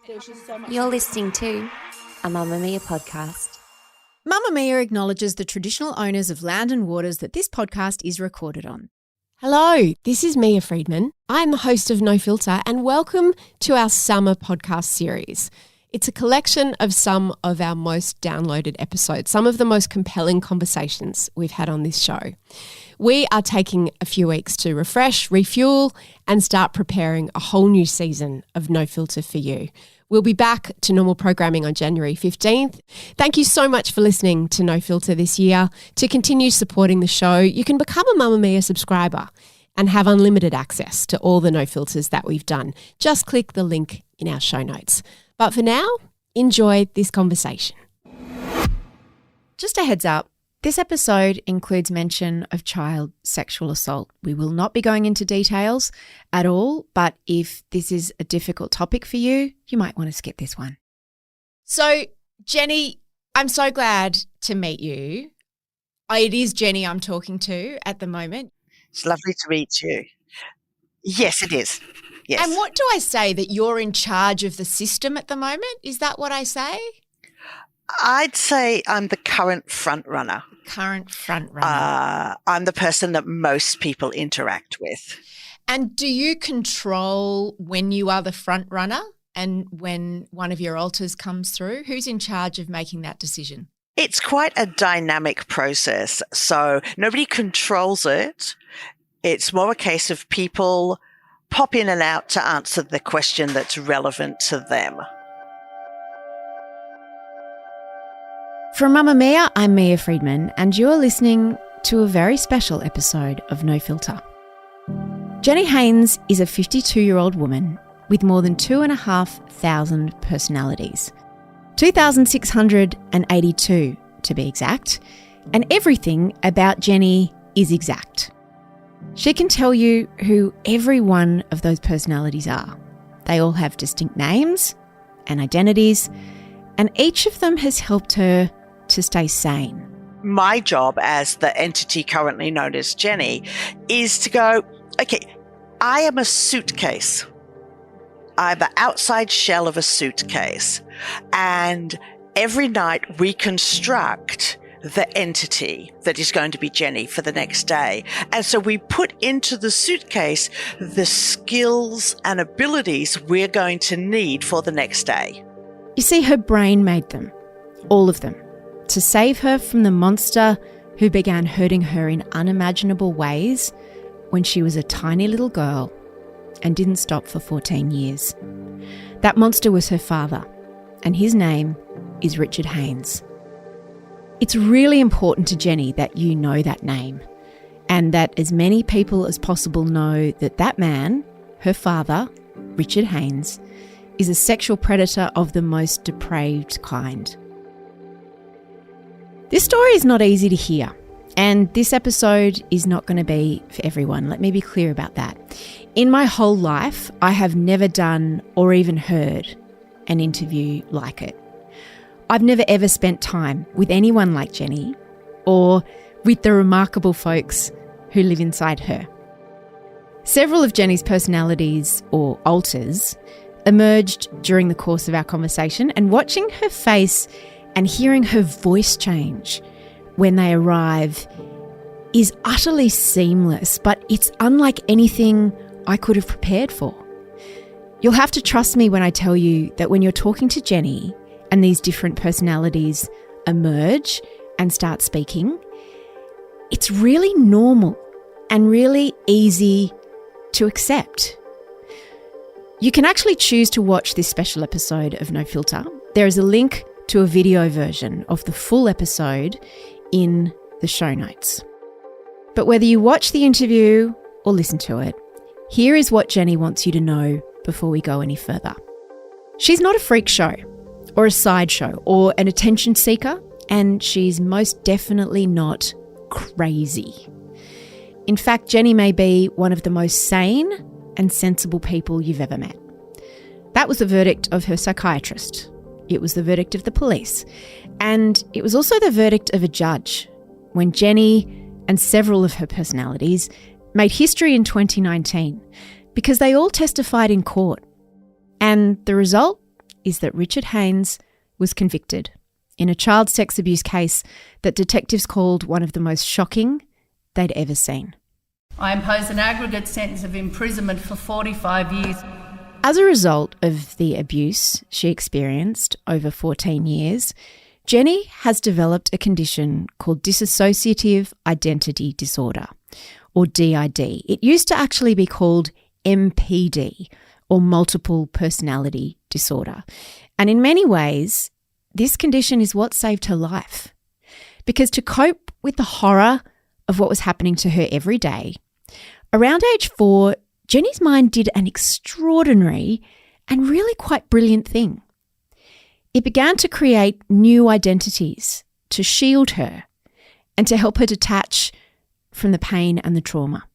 There's just so much. You're listening to a Mamamia podcast. Mamamia acknowledges the traditional owners of land and waters that this podcast is recorded on. Hello, this is Mia Friedman. I am the host of No Filter, and welcome to our summer podcast series. It's a collection of some of our most downloaded episodes, some of the most compelling conversations we've had on this show. We are taking a few weeks to refresh, refuel, and start preparing a whole new season of No Filter for you. We'll be back to normal programming on January 15th. Thank you so much for listening to No Filter this year. To continue supporting the show, you can become a Mamamia subscriber and have unlimited access to all the No Filters that we've done. Just click the link in our show notes. But for now, enjoy this conversation. Just a heads up, this episode includes mention of child sexual assault. We will not be going into details at all, but if this is a difficult topic for you, you might want to skip this one. So, Jeni, I'm so glad to meet you. It is Jeni I'm talking to at the moment. It's lovely to meet you. Yes, it is. Yes. And what do I say, that you're in charge of the system at the moment? Is that what I say? I'd say I'm the current front runner. Current front runner. I'm the person that most people interact with. And do you control when you are the front runner and when one of your alters comes through? Who's in charge of making that decision? It's quite a dynamic process. So nobody controls it. It's more a case of people pop in and out to answer the question that's relevant to them. From Mamamia, I'm Mia Friedman, and you're listening to a very special episode of No Filter. Jeni Haynes is a 52-year-old woman with more than 2,500 personalities. 2,682 to be exact, and everything about Jeni is exact. She can tell you who every one of those personalities are. They all have distinct names and identities, and each of them has helped her to stay sane. My job as the entity currently known as Jeni is to go, okay, I am a suitcase. I'm the outside shell of a suitcase. And every night we construct the entity that is going to be Jeni for the next day. And so we put into the suitcase the skills and abilities we're going to need for the next day. You see, her brain made them, all of them, to save her from the monster who began hurting her in unimaginable ways when she was a tiny little girl and didn't stop for 14 years. That monster was her father, and his name is Richard Haynes. It's really important to Jeni that you know that name, and that as many people as possible know that that man, her father, Richard Haynes, is a sexual predator of the most depraved kind. This story is not easy to hear, and this episode is not going to be for everyone. Let me be clear about that. In my whole life, I have never done or even heard an interview like it. I've never ever spent time with anyone like Jeni or with the remarkable folks who live inside her. Several of Jeni's personalities, or alters, emerged during the course of our conversation, and watching her face and hearing her voice change when they arrive is utterly seamless, but it's unlike anything I could have prepared for. You'll have to trust me when I tell you that when you're talking to Jeni and these different personalities emerge and start speaking, it's really normal and really easy to accept. You can actually choose to watch this special episode of No Filter. There is a link to a video version of the full episode in the show notes. But whether you watch the interview or listen to it, here is what Jeni wants you to know before we go any further. She's not a freak show or a sideshow or an attention seeker, and she's most definitely not crazy. In fact, Jeni may be one of the most sane and sensible people you've ever met. That was the verdict of her psychiatrist. It was the verdict of the police. And it was also the verdict of a judge when Jeni and several of her personalities made history in 2019 because they all testified in court. And the result is that Richard Haynes was convicted in a child sex abuse case that detectives called one of the most shocking they'd ever seen. I impose an aggregate sentence of imprisonment for 45 years. As a result of the abuse she experienced over 14 years, Jeni has developed a condition called dissociative identity disorder, or DID. It used to actually be called MPD, or multiple personality disorder. And in many ways, this condition is what saved her life. Because to cope with the horror of what was happening to her every day, around age 4, Jeni's mind did an extraordinary and really quite brilliant thing. It began to create new identities to shield her and to help her detach from the pain and the trauma.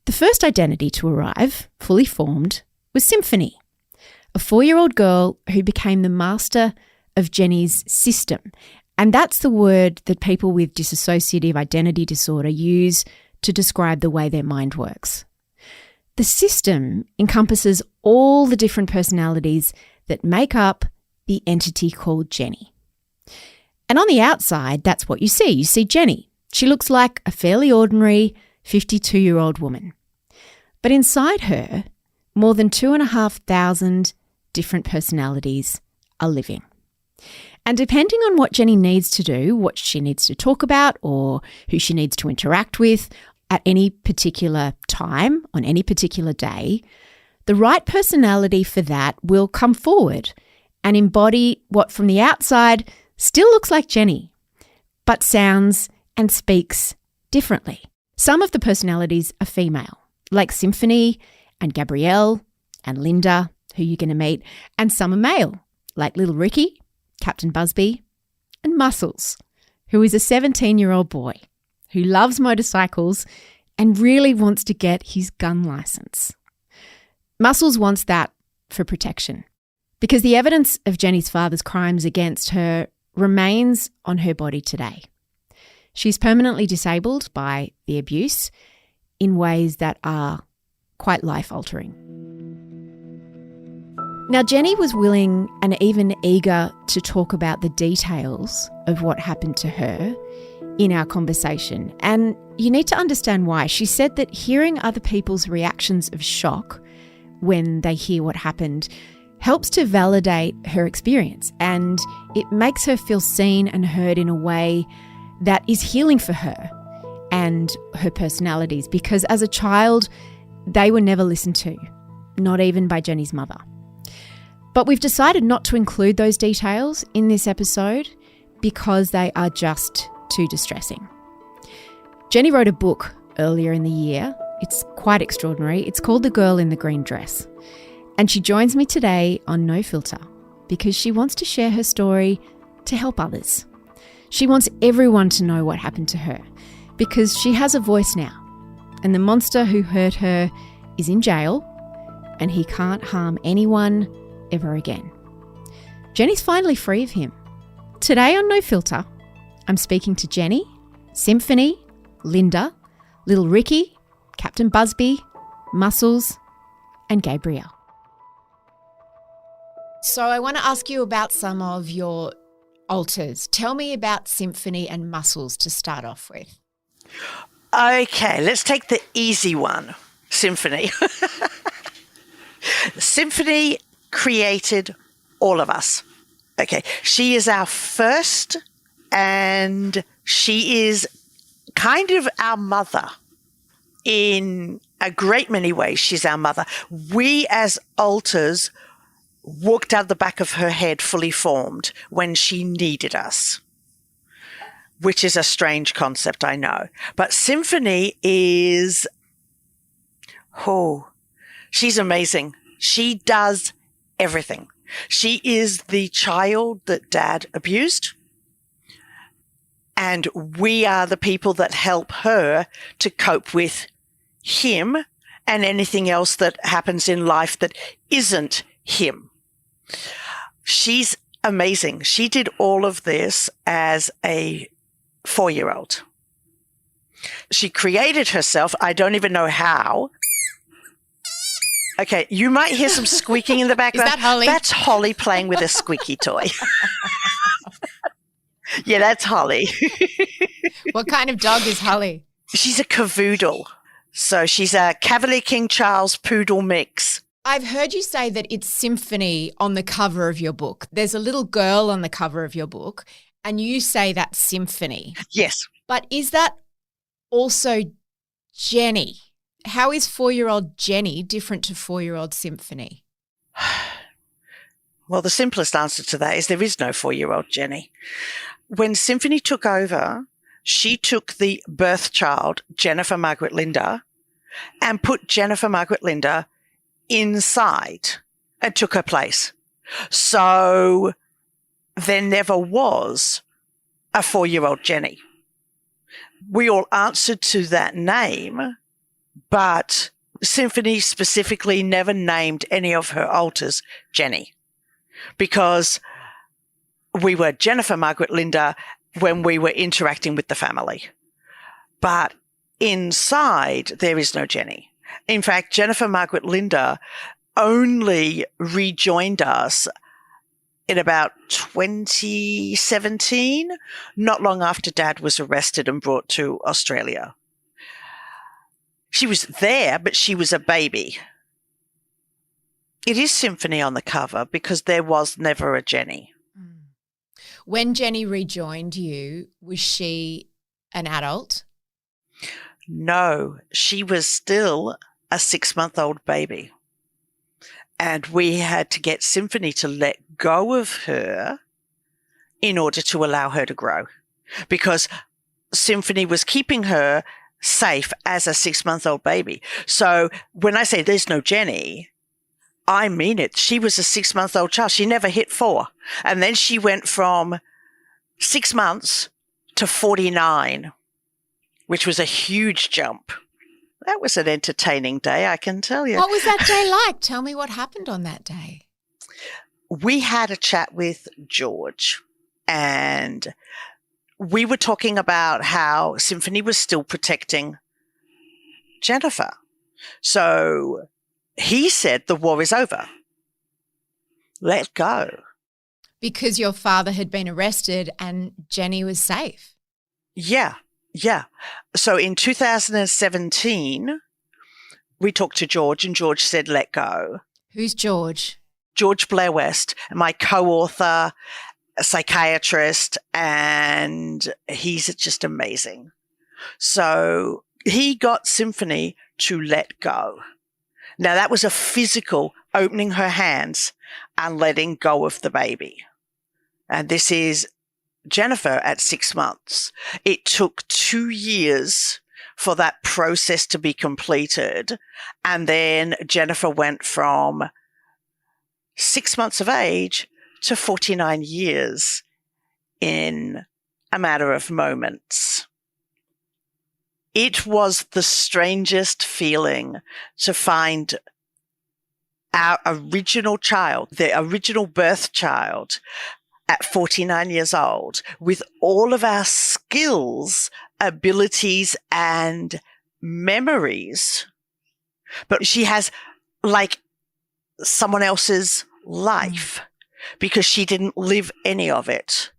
The first identity to arrive, fully formed, was Symphony, a 4-year-old girl who became the master of Jeni's system. And that's the word that people with dissociative identity disorder use to describe the way their mind works. The system encompasses all the different personalities that make up the entity called Jeni. And on the outside, that's what you see. You see Jeni. She looks like a fairly ordinary 52-year-old woman. But inside her, more than 2,500 different personalities are living. And depending on what Jeni needs to do, what she needs to talk about, or who she needs to interact with at any particular time, on any particular day, the right personality for that will come forward and embody what from the outside still looks like Jeni, but sounds and speaks differently. Some of the personalities are female, like Symphony and Gabrielle and Linda, who you're going to meet, and some are male, like Little Ricky, Captain Busby, and Muscles, who is a 17-year-old boy who loves motorcycles and really wants to get his gun license. Muscles wants that for protection because the evidence of Jeni's father's crimes against her remains on her body today. She's permanently disabled by the abuse in ways that are quite life-altering. Now, Jeni was willing and even eager to talk about the details of what happened to her in our conversation. And you need to understand why. She said that hearing other people's reactions of shock when they hear what happened helps to validate her experience, and it makes her feel seen and heard in a way that is healing for her and her personalities, because as a child, they were never listened to, not even by Jeni's mother. But we've decided not to include those details in this episode because they are just too distressing. Jeni wrote a book earlier in the year. It's quite extraordinary. It's called The Girl in the Green Dress. And she joins me today on No Filter because she wants to share her story to help others. She wants everyone to know what happened to her because she has a voice now. And the monster who hurt her is in jail and he can't harm anyone ever again. Jeni's finally free of him. Today on No Filter, I'm speaking to Jeni, Symphony, Linda, Little Ricky, Captain Busby, Muscles, and Gabrielle. So I want to ask you about some of your alters. Tell me about Symphony and Muscles to start off with. Okay, let's take the easy one, Symphony. Symphony created all of us. Okay, she is our first and she is kind of our mother. In a great many ways, she's our mother. We as alters walked out the back of her head fully formed when she needed us, which is a strange concept, I know. But Symphony is, she's amazing. She does everything. She is the child that Dad abused, and we are the people that help her to cope with him and anything else that happens in life that isn't him. She's amazing. She did all of this as a 4-year-old. She created herself. I don't even know how. Okay, you might hear some squeaking in the background. Is that Holly? That's Holly playing with a squeaky toy. Yeah, that's Holly. What kind of dog is Holly? She's a cavoodle. So she's a Cavalier King Charles poodle mix. I've heard you say that it's Symphony on the cover of your book. There's a little girl on the cover of your book, and you say that's Symphony. Yes. But is that also Jeni? How is 4-year-old Jeni different to 4-year-old Symphony? Well, the simplest answer to that is there is no 4-year-old Jeni. When Symphony took over, she took the birth child, Jennifer Margaret Linda, and put Jennifer Margaret Linda inside and took her place. So there never was a 4-year-old Jeni. We all answered to that name, but Symphony specifically never named any of her alters Jeni, because we were Jennifer Margaret Linda when we were interacting with the family. But inside, there is no Jeni. In fact, Jennifer Margaret Linda only rejoined us in about 2017, not long after Dad was arrested and brought to Australia. She was there, but she was a baby. It is Symphony on the cover because there was never a Jeni. When Jeni rejoined you, was she an adult? No, she was still a 6-month-old baby. And we had to get Symphony to let go of her in order to allow her to grow, because Symphony was keeping her safe as a 6-month-old baby. So when I say there's no Jeni, I mean it. She was a 6-month-old child. She never hit 4. And then she went from 6 months to 49, which was a huge jump. That was an entertaining day, I can tell you. What was that day like? Tell me what happened on that day. We had a chat with George, and we were talking about how Symphony was still protecting Jennifer. So he said, the war is over. Let go. Because your father had been arrested and Jeni was safe. Yeah. So in 2017, we talked to George, and George said, let go. Who's George? George Blair West, my co-author, a psychiatrist, and he's just amazing. So he got Symphony to let go. Now, that was a physical opening her hands and letting go of the baby. And this is Jennifer at 6 months. It took 2 years for that process to be completed. And then Jennifer went from 6 months of age to 49 years in a matter of moments. It was the strangest feeling to find our original child, the original birth child, at 49 years old, with all of our skills, abilities, and memories. But she has like someone else's life because she didn't live any of it.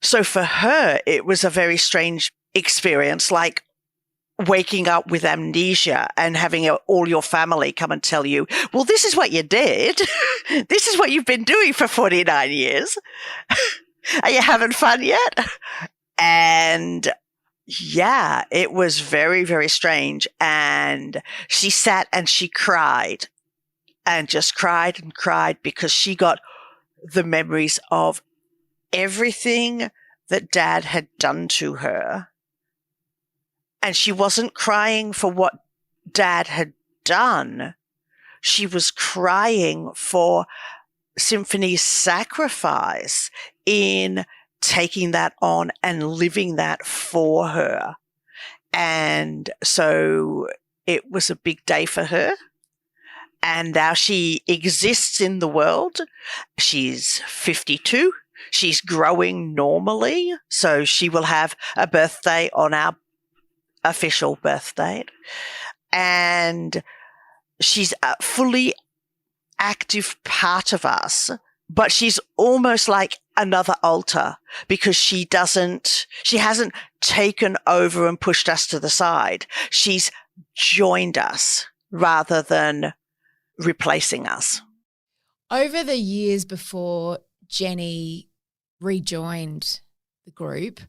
So for her, it was a very strange experience, like waking up with amnesia and having all your family come and tell you, well, this is what you did. This is what you've been doing for 49 years. Are you having fun yet? And yeah, it was very, very strange. And she sat and she cried and just cried and cried because she got the memories of everything that Dad had done to her. And she wasn't crying for what Dad had done. She was crying for Symphony's sacrifice in taking that on and living that for her. And so it was a big day for her. And now she exists in the world. She's 52. She's growing normally. So she will have a birthday on our official birth date. And she's a fully active part of us, but she's almost like another alter because she hasn't taken over and pushed us to the side. She's joined us rather than replacing us. Over the years before Jeni rejoined the group,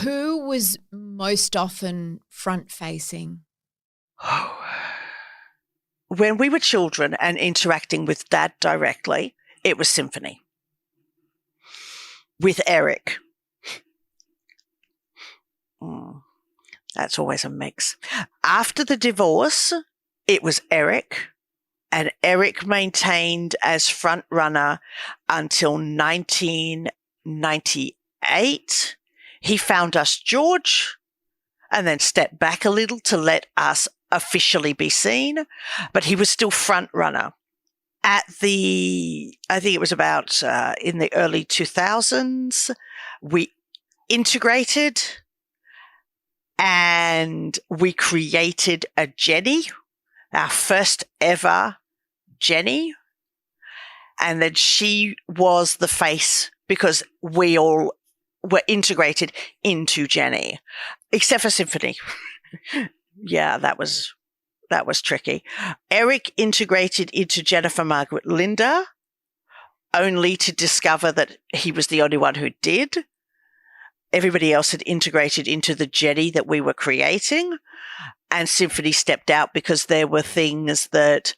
who was most often front-facing? When we were children and interacting with Dad directly, it was Symphony. With Eric. That's always a mix. After the divorce, it was Eric. And Eric maintained as front runner until 1998. He found us George and then stepped back a little to let us officially be seen, but he was still front runner. I think it was about in the early 2000s, we integrated and we created a Jeni, our first ever Jeni. And then she was the face because we all were integrated into Jeni, except for Symphony. Yeah, that was tricky. Eric integrated into Jennifer Margaret Linda, only to discover that he was the only one who did. Everybody else had integrated into the Jeni that we were creating, and Symphony stepped out because there were things that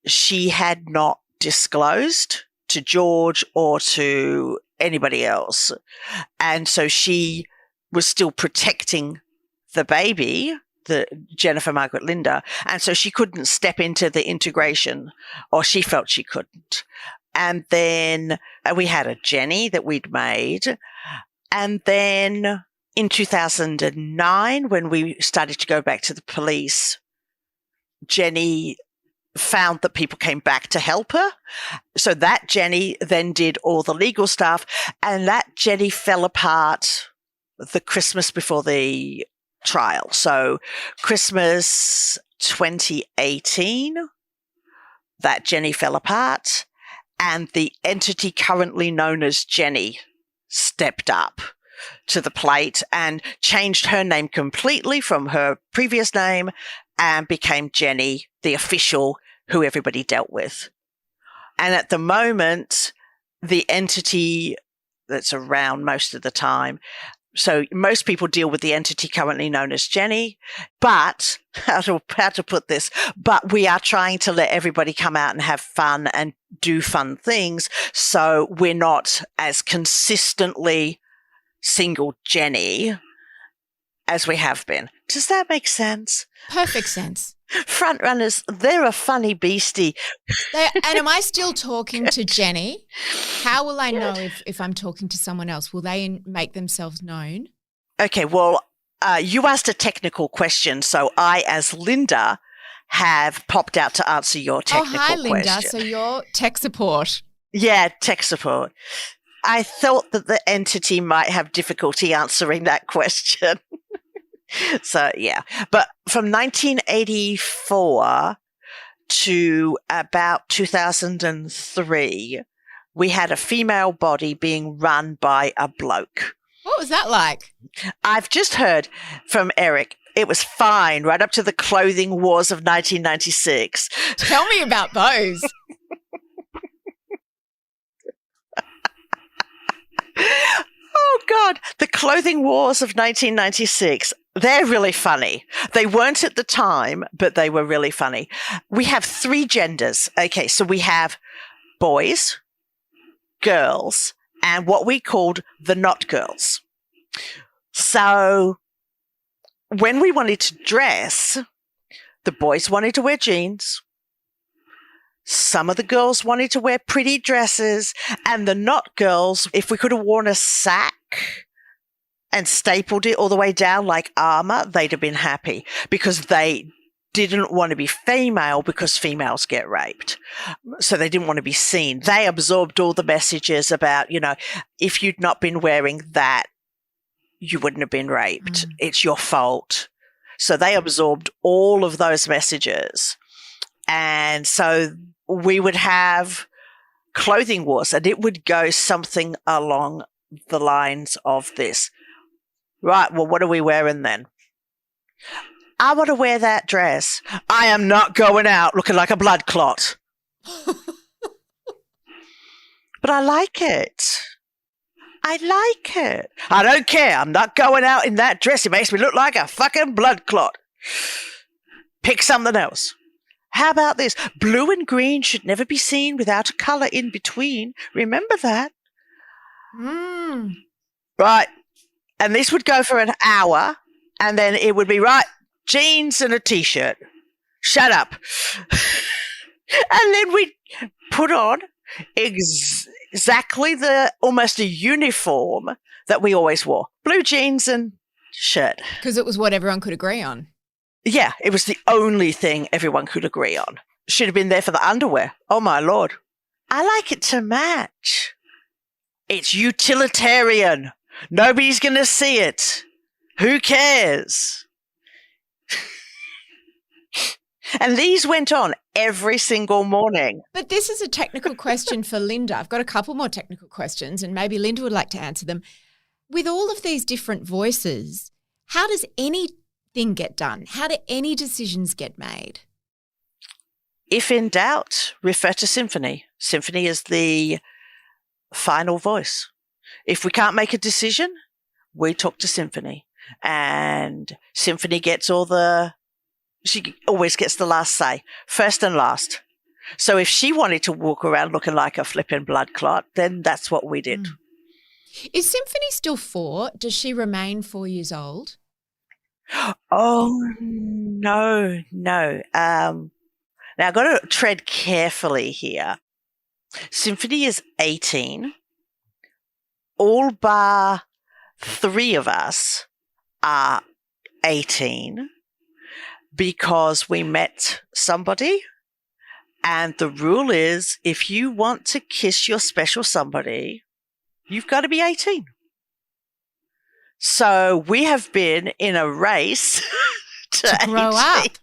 she had not disclosed to George or to anybody else. And so she was still protecting the baby, the Jennifer Margaret Linda, and so she couldn't step into the integration, or she felt she couldn't. And then we had a Jeni that we'd made. And then in 2009, when we started to go back to the police, Jeni found that people came back to help her. So that Jeni then did all the legal stuff, and that Jeni fell apart the Christmas before the trial. So Christmas 2018, that Jeni fell apart, and the entity currently known as Jeni stepped up to the plate and changed her name completely from her previous name and became Jeni, the official who everybody dealt with. And at the moment, the entity that's around most of the time, so most people deal with the entity currently known as Jeni, but how to put this, but we are trying to let everybody come out and have fun and do fun things. So we're not as consistently single Jeni as we have been. Does that make sense? Perfect sense. Front runners, they're a funny beastie. And am I still talking to Jeni? How will I know if I'm talking to someone else? Will they make themselves known? Okay, well, you asked a technical question, so I, as Linda, have popped out to answer your technical question. Oh, hi, Linda. So you're tech support. Yeah, tech support. I thought that the entity might have difficulty answering that question. So, yeah. But from 1984 to about 2003, we had a female body being run by a bloke. What was that like? I've just heard from Eric. It was fine right up to the clothing wars of 1996. Tell me about those. Oh, God. The clothing wars of 1996. They're really funny. They weren't at the time, but they were really funny. We have 3 genders. Okay, so we have boys, girls, and what we called the not girls. So when we wanted to dress, the boys wanted to wear jeans. Some of the girls wanted to wear pretty dresses, and the not girls, if we could have worn a sack and stapled it all the way down like armor, they'd have been happy because they didn't want to be female because females get raped. So they didn't want to be seen. They absorbed all the messages about, if you'd not been wearing that, you wouldn't have been raped. It's your fault. So they absorbed all of those messages. And so we would have clothing wars, and it would go something along the lines of this. Right, well, what are we wearing then? I want to wear that dress. I am not going out looking like a blood clot. But I like it. I like it. I don't care. I'm not going out in that dress. It makes me look like a fucking blood clot. Pick something else. How about this? Blue and green should never be seen without a colour in between. Remember that? Right. And this would go for an hour, and then it would be, right, jeans and a T-shirt. Shut up. And then we'd put on exactly almost a uniform that we always wore. Blue jeans and shirt. Because it was what everyone could agree on. Yeah, it was the only thing everyone could agree on. Should have been there for the underwear. Oh, my Lord. I like it to match. It's utilitarian. Nobody's going to see it. Who cares? And these went on every single morning. But this is a technical question for Linda. I've got a couple more technical questions, and maybe Linda would like to answer them. With all of these different voices, how does anything get done? How do any decisions get made? If in doubt, refer to Symphony. Symphony is the final voice. If we can't make a decision, we talk to Symphony. And Symphony gets she always gets the last say, first and last. So if she wanted to walk around looking like a flipping blood clot, then that's what we did. Is Symphony still 4? Does she remain 4 years old? Oh, no. Now, I've got to tread carefully here. Symphony is 18. All bar 3 of us are 18 because we met somebody. And the rule is, if you want to kiss your special somebody, you've got to be 18. So we have been in a race to grow 18. up.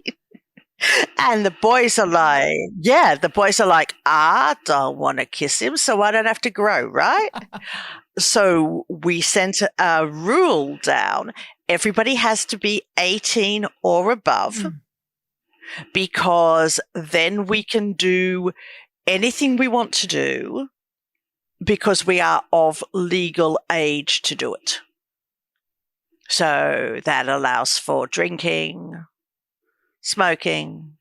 And the boys are like, I don't want to kiss him, so I don't have to grow, right? So we sent a rule down. Everybody has to be 18 or above because then we can do anything we want to do because we are of legal age to do it. So that allows for drinking, smoking,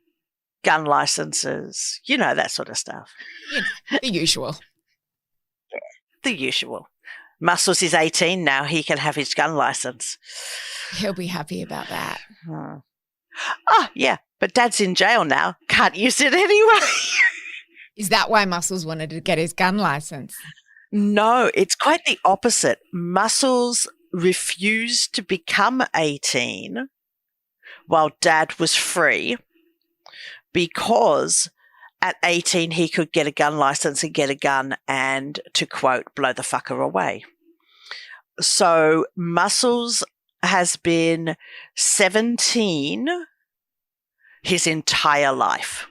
gun licenses, that sort of stuff. The usual. Yeah, the usual. Muscles is 18 now. He can have his gun license. He'll be happy about that. Oh, yeah. But Dad's in jail now. Can't use it anyway. Is that why Muscles wanted to get his gun license? No, it's quite the opposite. Muscles refused to become 18 while Dad was free because at 18 he could get a gun license and get a gun and, to quote, blow the fucker away. So Muscles has been 17 his entire life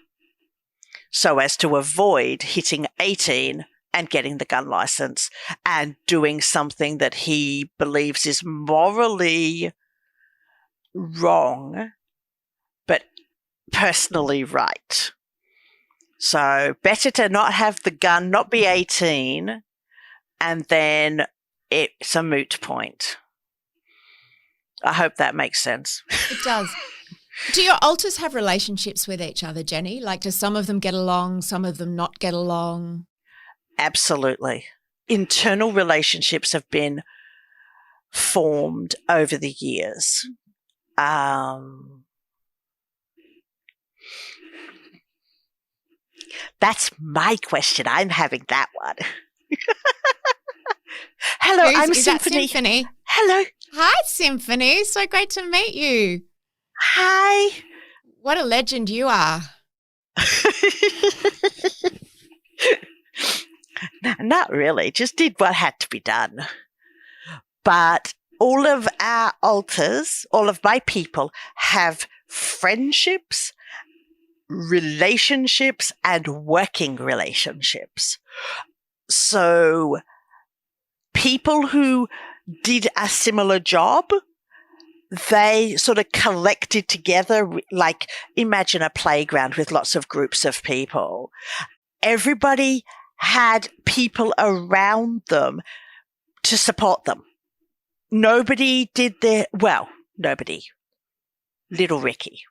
so as to avoid hitting 18 and getting the gun license and doing something that he believes is morally wrong, but personally right. So better to not have the gun, not be 18, and then it's a moot point. I hope that makes sense. It does. Do your alters have relationships with each other, Jeni? Like, do some of them get along, some of them not get along? Absolutely. Internal relationships have been formed over the years. That's my question. I'm having that one. Hello, I'm Symphony. Symphony. Hello. Hi, Symphony. So great to meet you. Hi. What a legend you are. Not really. Just did what had to be done. But all of our alters, all of my people have friendships, relationships, and working relationships. So people who did a similar job, they sort of collected together, like imagine a playground with lots of groups of people. Everybody had people around them to support them. Nobody did nobody. Little Ricky.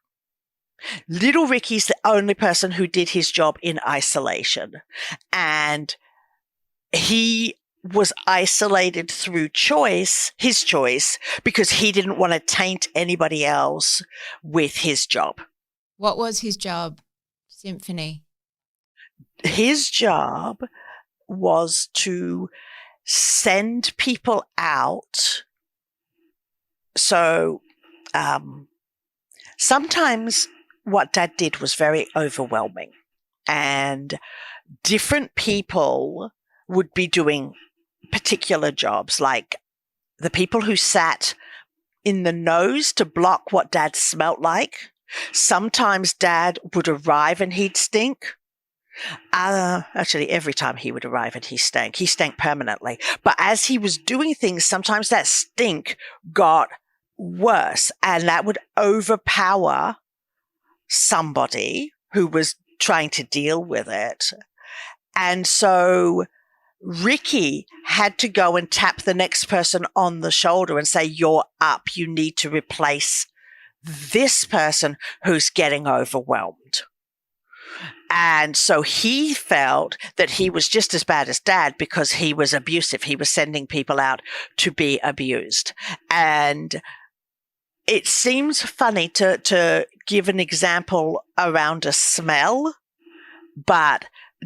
Little Ricky's the only person who did his job in isolation. And he was isolated through his choice, because he didn't want to taint anybody else with his job. What was his job, Symphony? His job was to send people out. So sometimes what Dad did was very overwhelming, and different people would be doing particular jobs, like the people who sat in the nose to block what Dad smelt like. Sometimes Dad would arrive and he'd stink. Actually, every time he would arrive and he stank permanently. But as he was doing things, sometimes that stink got worse, and that would overpower somebody who was trying to deal with it. And so Ricky had to go and tap the next person on the shoulder and say, "You're up. You need to replace this person who's getting overwhelmed." And so he felt that he was just as bad as Dad because he was abusive. He was sending people out to be abused. And it seems funny to give an example around a smell, but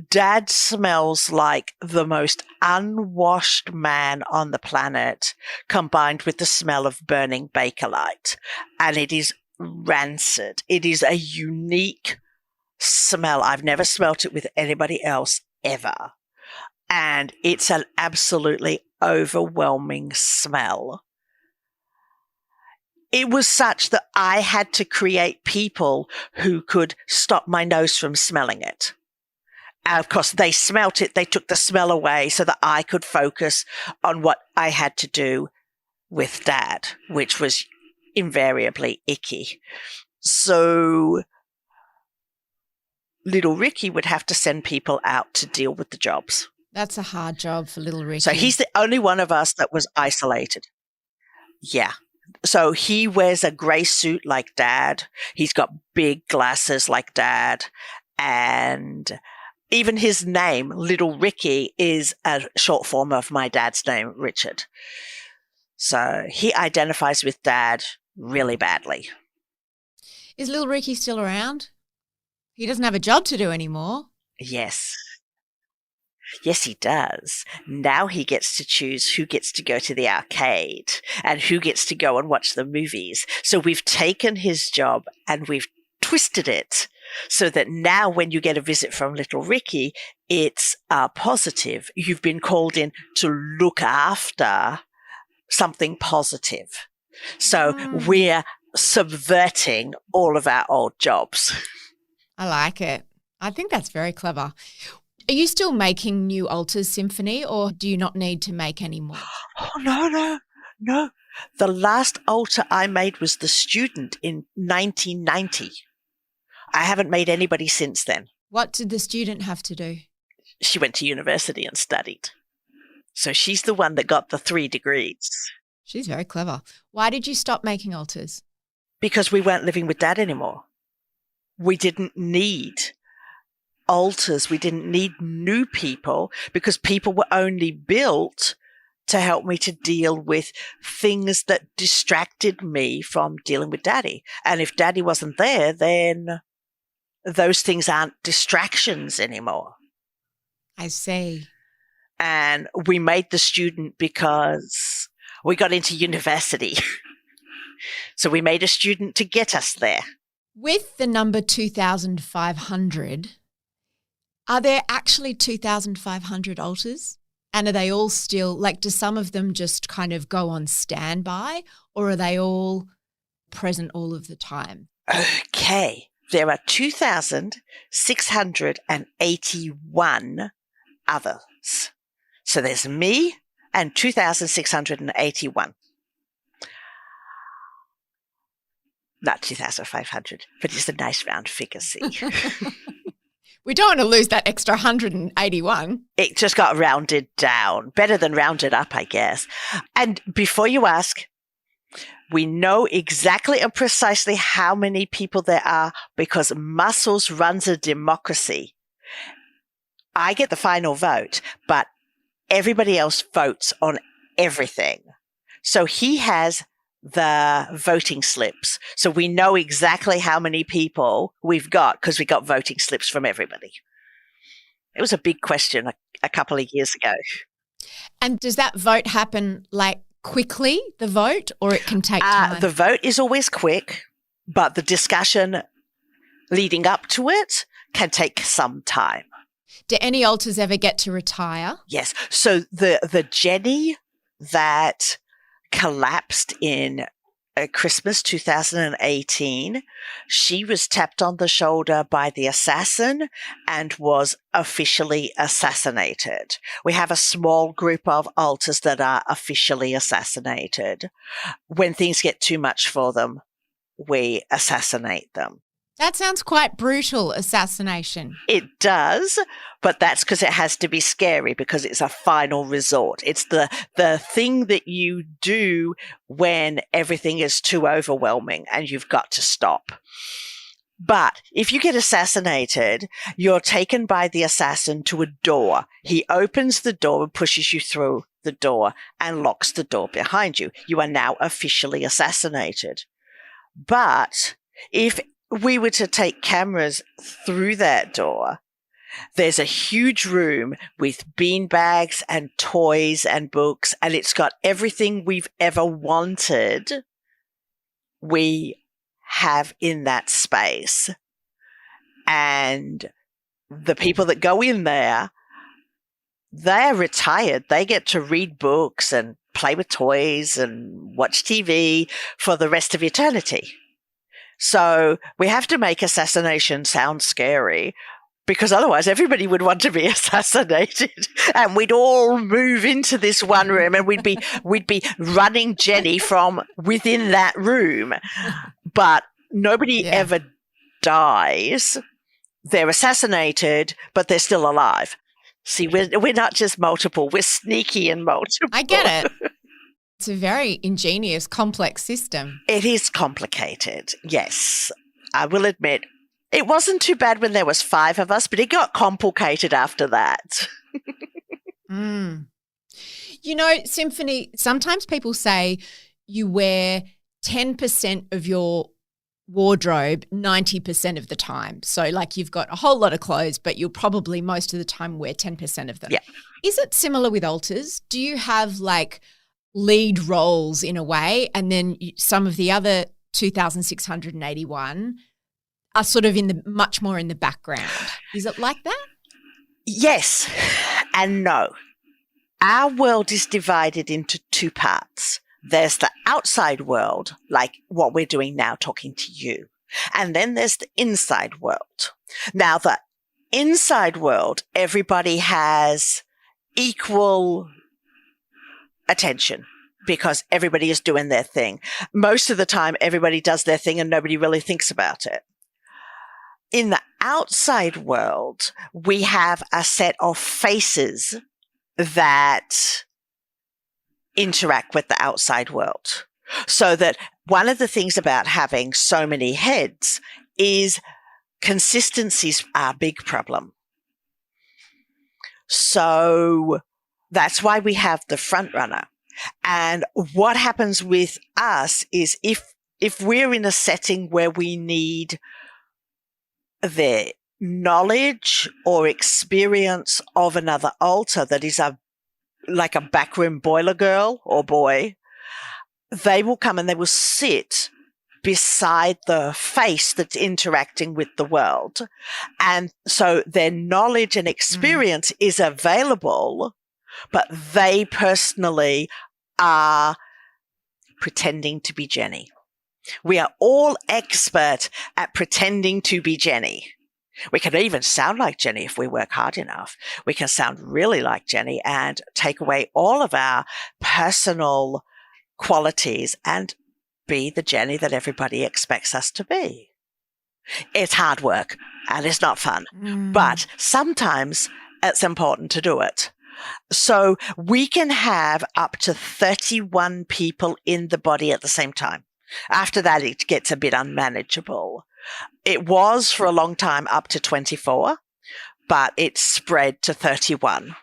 Dad smells like the most unwashed man on the planet, combined with the smell of burning Bakelite. And it is rancid. It is a unique smell. I've never smelt it with anybody else ever. And it's an absolutely overwhelming smell. It was such that I had to create people who could stop my nose from smelling it. And of course, they smelt it. They took the smell away so that I could focus on what I had to do with Dad, which was invariably icky. So little Ricky would have to send people out to deal with the jobs. That's a hard job for little Ricky. So he's the only one of us that was isolated. Yeah. So he wears a grey suit like Dad. He's got big glasses like Dad. And even his name, Little Ricky, is a short form of my dad's name, Richard. So he identifies with Dad really badly. Is little Ricky still around? He doesn't have a job to do anymore. Yes. Yes, he does. Now he gets to choose who gets to go to the arcade and who gets to go and watch the movies. So we've taken his job and we've twisted it so that now when you get a visit from little Ricky, it's positive. You've been called in to look after something positive. So we're subverting all of our old jobs. I like it. I think that's very clever. Are you still making new altars, Symphony, or do you not need to make any more? Oh, no. The last altar I made was the student in 1990. I haven't made anybody since then. What did the student have to do? She went to university and studied. So she's the one that got the 3 degrees. She's very clever. Why did you stop making altars? Because we weren't living with Dad anymore. We didn't need altars. We didn't need new people because people were only built to help me to deal with things that distracted me from dealing with Daddy. And if Daddy wasn't there, then those things aren't distractions anymore. I see. And we made the student because we got into university. So we made a student to get us there. With the number 2,500, are there actually 2,500 altars? And are they all still, like, do some of them just kind of go on standby, or are they all present all of the time? Okay. There are 2,681 others. So there's me and 2,681. Not 2,500, but it's a nice round figure, see. We don't want to lose that extra 181. It just got rounded down. Better than rounded up, I guess. And before you ask, we know exactly and precisely how many people there are because Muscles runs a democracy. I get the final vote, but everybody else votes on everything. So he has the voting slips. So we know exactly how many people we've got because we got voting slips from everybody. It was a big question a couple of years ago. And does that vote happen like quickly, the vote, or it can take time? The vote is always quick, but the discussion leading up to it can take some time. Do any alters ever get to retire? Yes. So the Jeni that collapsed in Christmas 2018, she was tapped on the shoulder by the assassin and was officially assassinated. We have a small group of alters that are officially assassinated. When things get too much for them, we assassinate them. That sounds quite brutal, assassination. It does, but that's because it has to be scary because it's a final resort. It's the thing that you do when everything is too overwhelming and you've got to stop. But if you get assassinated, you're taken by the assassin to a door. He opens the door and pushes you through the door and locks the door behind you. You are now officially assassinated. But if we were to take cameras through that door, there's a huge room with beanbags and toys and books, and it's got everything we've ever wanted we have in that space. And the people that go in there, they're retired. They get to read books and play with toys and watch TV for the rest of eternity. So we have to make assassination sound scary because otherwise everybody would want to be assassinated and we'd all move into this one room and we'd be running Jeni from within that room. But nobody ever dies. They're assassinated, but they're still alive. See, we're not just multiple, we're sneaky and multiple. I get it. It's a very ingenious, complex system. It is complicated, yes. I will admit, it wasn't too bad when there was 5 of us, but it got complicated after that. You know, Symphony, sometimes people say you wear 10% of your wardrobe 90% of the time. So like you've got a whole lot of clothes, but you'll probably most of the time wear 10% of them. Yeah. Is it similar with alters? Do you have like lead roles in a way, and then some of the other 2,681 are sort of much more in the background? Is it like that? Yes and no. Our world is divided into 2 parts. There's the outside world, like what we're doing now, talking to you. And then there's the inside world. Now, the inside world, everybody has equal attention because everybody is doing their thing. Most of the time, everybody does their thing and nobody really thinks about it. In the outside world, we have a set of faces that interact with the outside world. So that one of the things about having so many heads is consistencies are a big problem. So that's why we have the front runner. And what happens with us is if we're in a setting where we need the knowledge or experience of another alter that is like a backroom boiler girl or boy, they will come and they will sit beside the face that's interacting with the world. And so their knowledge and experience is available but they personally are pretending to be Jeni. We are all expert at pretending to be Jeni. We can even sound like Jeni if we work hard enough. We can sound really like Jeni and take away all of our personal qualities and be the Jeni that everybody expects us to be. It's hard work and it's not fun, but sometimes it's important to do it. So we can have up to 31 people in the body at the same time. After that, it gets a bit unmanageable. It was for a long time up to 24, but it spread to 31.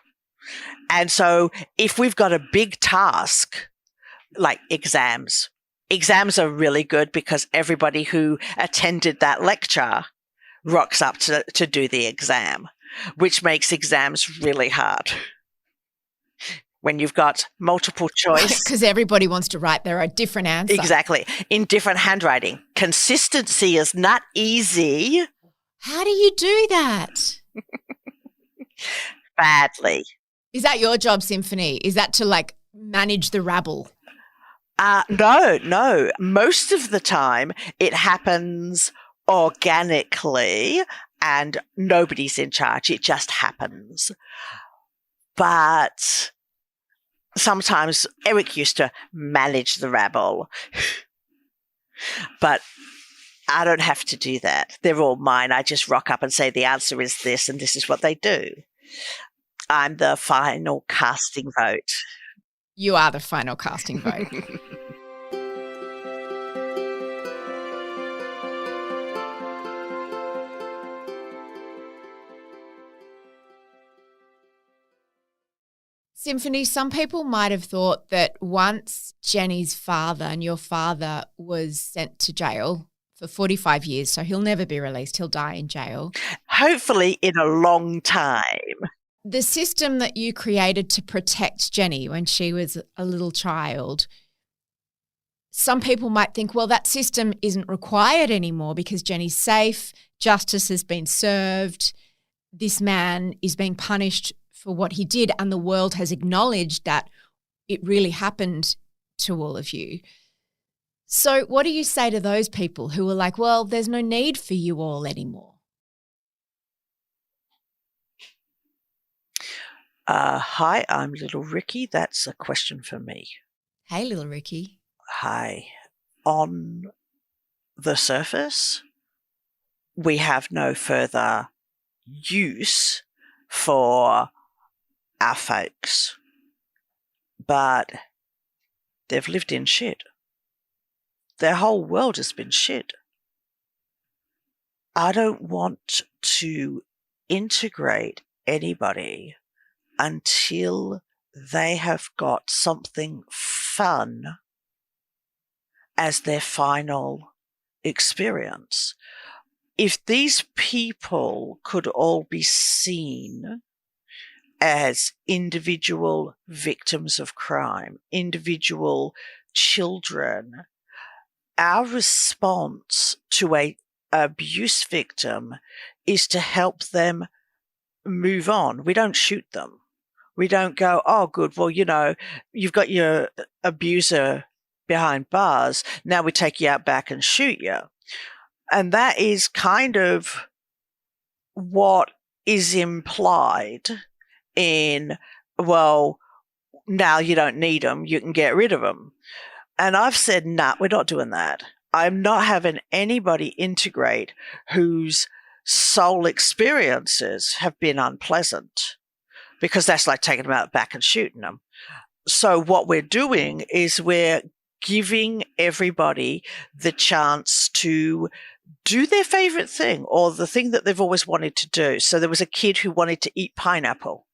And so if we've got a big task, like exams are really good because everybody who attended that lecture rocks up to do the exam, which makes exams really hard. When you've got multiple choice. Because everybody wants to write their own different answer. Exactly. In different handwriting. Consistency is not easy. How do you do that? Badly. Is that your job, Symphony? Is that to like manage the rabble? No. Most of the time it happens organically and nobody's in charge. It just happens. But sometimes Eric used to manage the rabble, but I don't have to do that. They're all mine. I just rock up and say the answer is this and this is what they do. I'm the final casting vote. You are the final casting vote. Symphony, some people might have thought that once Jeni's father and your father was sent to jail for 45 years, so he'll never be released, he'll die in jail. Hopefully in a long time. The system that you created to protect Jeni when she was a little child, some people might think, well, that system isn't required anymore because Jeni's safe, justice has been served, this man is being punished for what he did, and the world has acknowledged that it really happened to all of you. So what do you say to those people who are like, well, there's no need for you all anymore? Hi, I'm Little Ricky. That's a question for me. Hey, Little Ricky. Hi. On the surface, we have no further use for our folks, but they've lived in shit. Their whole world has been shit. I don't want to integrate anybody until they have got something fun as their final experience. If these people could all be seen as individual victims of crime, individual children, our response to an abuse victim is to help them move on. We don't shoot them. We don't go, oh, good, well, you've got your abuser behind bars. Now we take you out back and shoot you. And that is kind of what is implied in, well, now you don't need them, you can get rid of them. And I've said, nah, we're not doing that. I'm not having anybody integrate whose sole experiences have been unpleasant, because that's like taking them out back and shooting them. So what we're doing is we're giving everybody the chance to do their favorite thing or the thing that they've always wanted to do. So there was a kid who wanted to eat pineapple.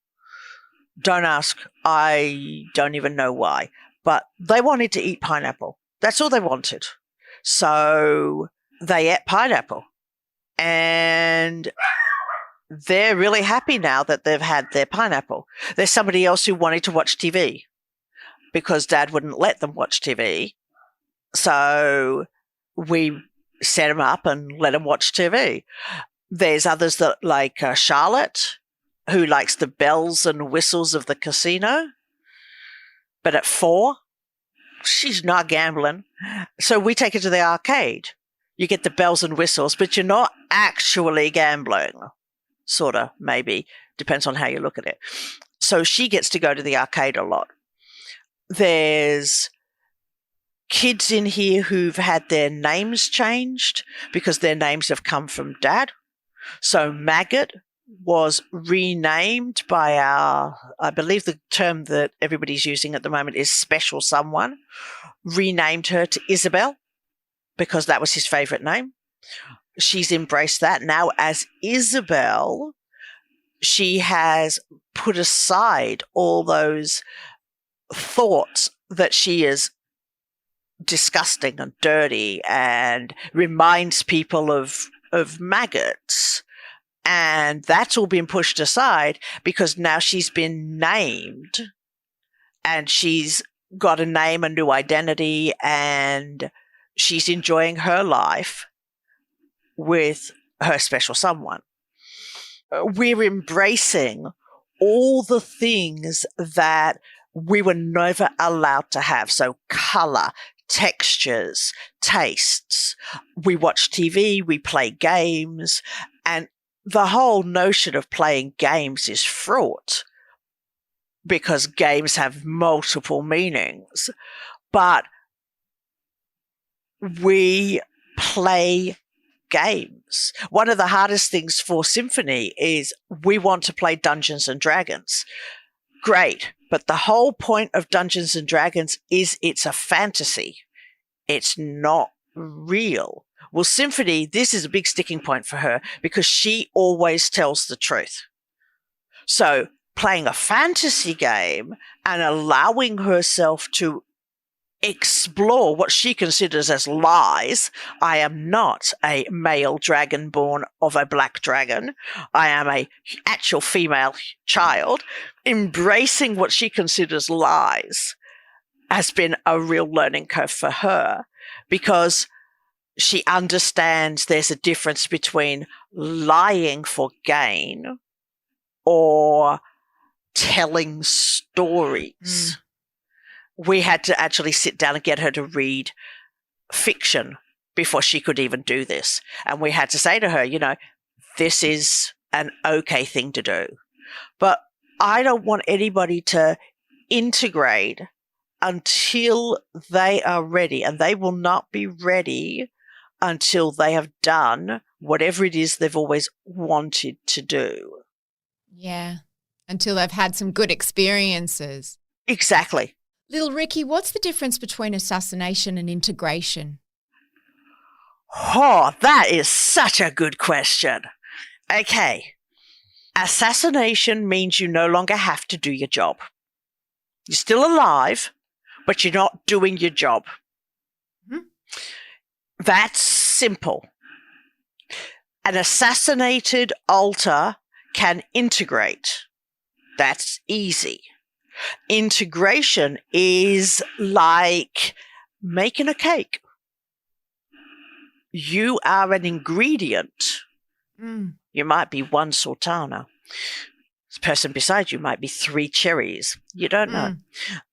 Don't ask. I don't even know why, but they wanted to eat pineapple. That's all they wanted. So they ate pineapple, and they're really happy now that they've had their pineapple. There's somebody else who wanted to watch TV because Dad wouldn't let them watch TV. So we set them up and let them watch TV. There's others that like Charlotte, who likes the bells and whistles of the casino. But at 4, she's not gambling. So we take her to the arcade. You get the bells and whistles, but you're not actually gambling. Sort of, maybe. Depends on how you look at it. So she gets to go to the arcade a lot. There's kids in here who've had their names changed because their names have come from Dad. So Maggot was renamed by I believe the term that everybody's using at the moment is special someone, renamed her to Isabel because that was his favourite name. She's embraced that. Now as Isabel, she has put aside all those thoughts that she is disgusting and dirty and reminds people of maggots. And that's all been pushed aside because now she's been named and she's got a name, a new identity, and she's enjoying her life with her special someone. We're embracing all the things that we were never allowed to have. So color, textures, tastes. We watch TV, we play games, and the whole notion of playing games is fraught because games have multiple meanings. But we play games. One of the hardest things for Symphony is we want to play Dungeons and Dragons. Great. But the whole point of Dungeons and Dragons is it's a fantasy. It's not real. Well, Symphony, this is a big sticking point for her because she always tells the truth. So playing a fantasy game and allowing herself to explore what she considers as lies. I am not a male dragon born of a black dragon. I am a actual female child. Embracing what she considers lies has been a real learning curve for her because she understands there's a difference between lying for gain or telling stories. We had to actually sit down and get her to read fiction before she could even do this. And we had to say to her, you know, this is an okay thing to do. But I don't want anybody to integrate until they are ready. And they will not be ready until they have done whatever it is they've always wanted to do. Yeah, until they've had some good experiences. Exactly. Little Ricky, what's the difference between assassination and integration? Oh, that is such a good question. Okay. Assassination means you no longer have to do your job. You're still alive, but you're not doing your job. Mm-hmm. That's simple. An assassinated altar can integrate. That's easy. Integration is like making a cake. You are an ingredient. You might be one sultana. This person beside you might be 3 cherries. You don't know.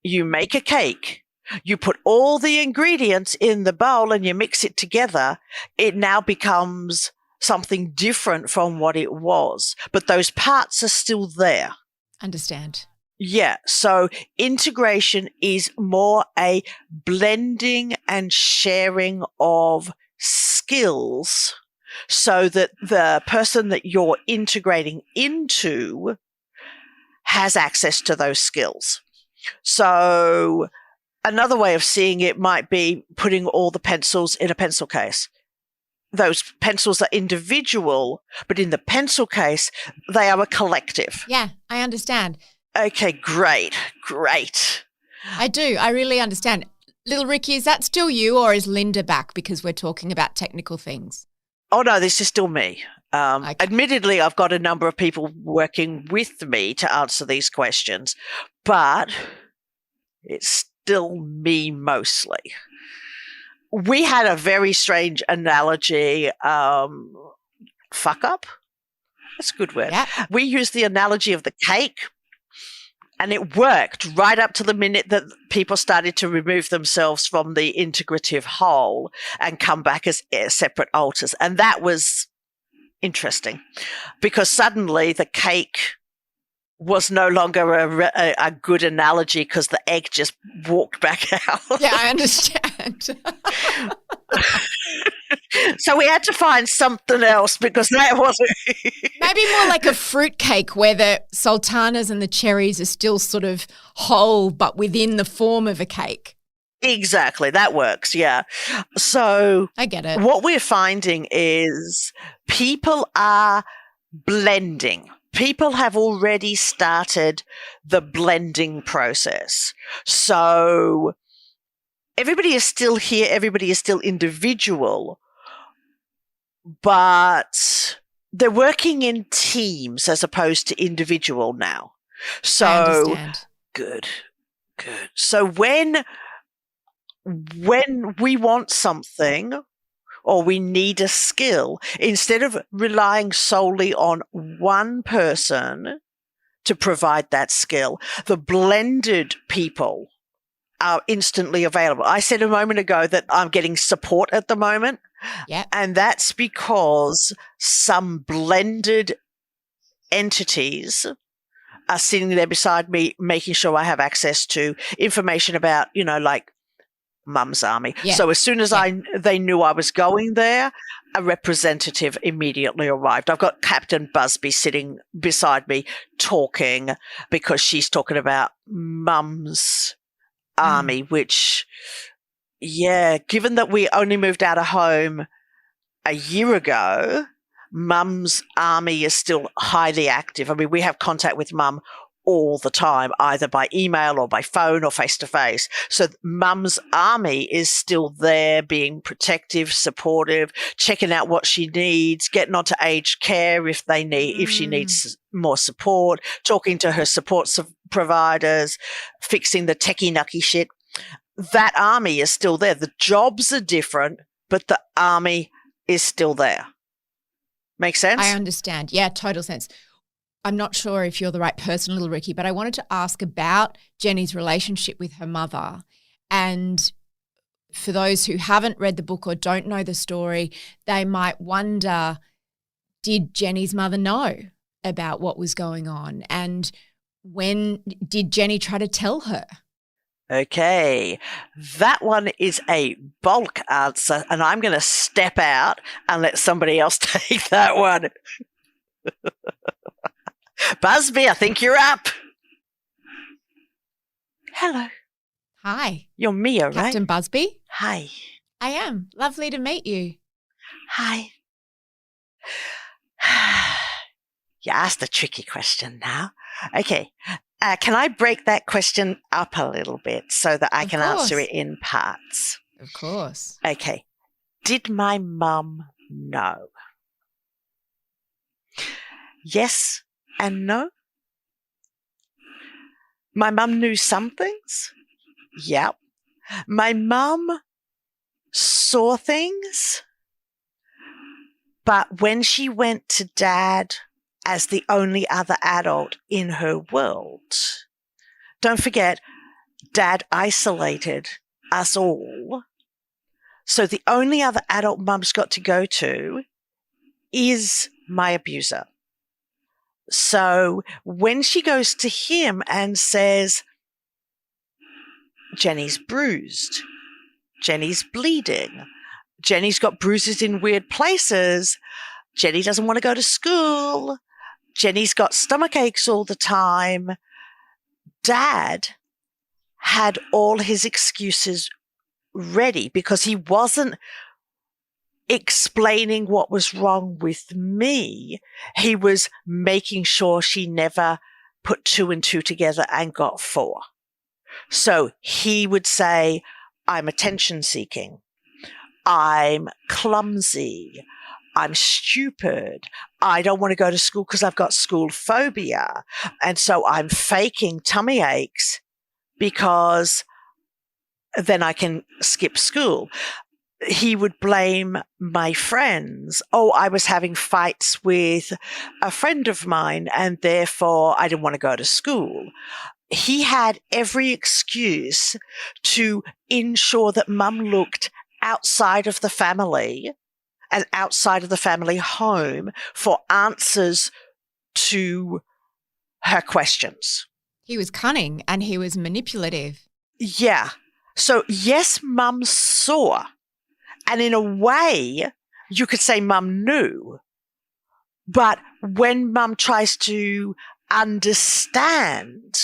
You make a cake. You put all the ingredients in the bowl and you mix it together. It now becomes something different from what it was. But those parts are still there. Understand. Yeah, so integration is more a blending and sharing of skills so that the person that you're integrating into has access to those skills. So another way of seeing it might be putting all the pencils in a pencil case. Those pencils are individual, but in the pencil case, they are a collective. Yeah, I understand. Okay, great. I do. I really understand. Little Ricky, is that still you or is Linda back because we're talking about technical things? Oh, no, this is still me. Okay. Admittedly, I've got a number of people working with me to answer these questions, but it's still me mostly. We had a very strange analogy fuck up That's a good word. Yeah. We use the analogy of the cake, and it worked right up to the minute that people started to remove themselves from the integrative whole and come back as separate alters. And that was interesting because suddenly the cake was no longer a good analogy because the egg just walked back out. Yeah, I understand. So we had to find something else because that wasn't. Maybe more like a fruit cake where the sultanas and the cherries are still sort of whole but within the form of a cake. Exactly. That works. Yeah. So I get it. what we're finding is people are blending. People have already started the blending process. So everybody is still here. Everybody is still individual, but they're working in teams as opposed to individual now. So I understand. Good. So when we want something or we need a skill, instead of relying solely on one person to provide that skill, the blended people are instantly available. I said a moment ago that I'm getting support at the moment. Yeah. And that's because some blended entities are sitting there beside me, making sure I have access to information about, like Mum's Army. Yeah. So as soon as they knew I was going there, a representative immediately arrived. I've got Captain Busby sitting beside me talking because she's talking about Mum's Army, which, given that we only moved out of home a year ago, Mum's Army is still highly active. I mean, we have contact with Mum all the time, either by email or by phone or face-to-face. So Mum's Army is still there being protective, supportive, checking out what she needs, getting onto aged care if she needs more support, talking to her support providers, fixing the techie-nucky shit. That army is still there. The jobs are different, but the army is still there. Make sense? I understand. Yeah, total sense. I'm not sure if you're the right person, little Ricky, but I wanted to ask about Jeni's relationship with her mother. And for those who haven't read the book or don't know the story, they might wonder, did Jeni's mother know about what was going on? And when did Jeni try to tell her? Okay, that one is a bulk answer, and I'm going to step out and let somebody else take that one. Busby, I think you're up. Hello. Hi. You're Mia, right? Captain Busby? Hi. I am. Lovely to meet you. Hi. You asked a tricky question now. Okay. Can I break that question up a little bit so that I can answer it in parts? Of course. Okay. Did my mum know? Yes and no. My mum knew some things. Yep. My mum saw things, but when she went to Dad as the only other adult in her world, don't forget, Dad isolated us all. So the only other adult Mum's got to go to is my abuser. So when she goes to him and says, Jeni's bruised, Jeni's bleeding, Jeni's got bruises in weird places, Jeni doesn't want to go to school, Jeni's got stomach aches all the time, Dad had all his excuses ready because he wasn't explaining what was wrong with me. He was making sure she never put 2 and 2 together and got 4. So he would say, I'm attention seeking. I'm clumsy. I'm stupid. I don't want to go to school because I've got school phobia. And so I'm faking tummy aches because then I can skip school. he would blame my friends. Oh, I was having fights with a friend of mine and therefore I didn't want to go to school. He had every excuse to ensure that Mum looked outside of the family and outside of the family home for answers to her questions. He was cunning and he was manipulative. Yeah. So yes, Mum saw. And in a way, you could say Mum knew. But when Mum tries to understand,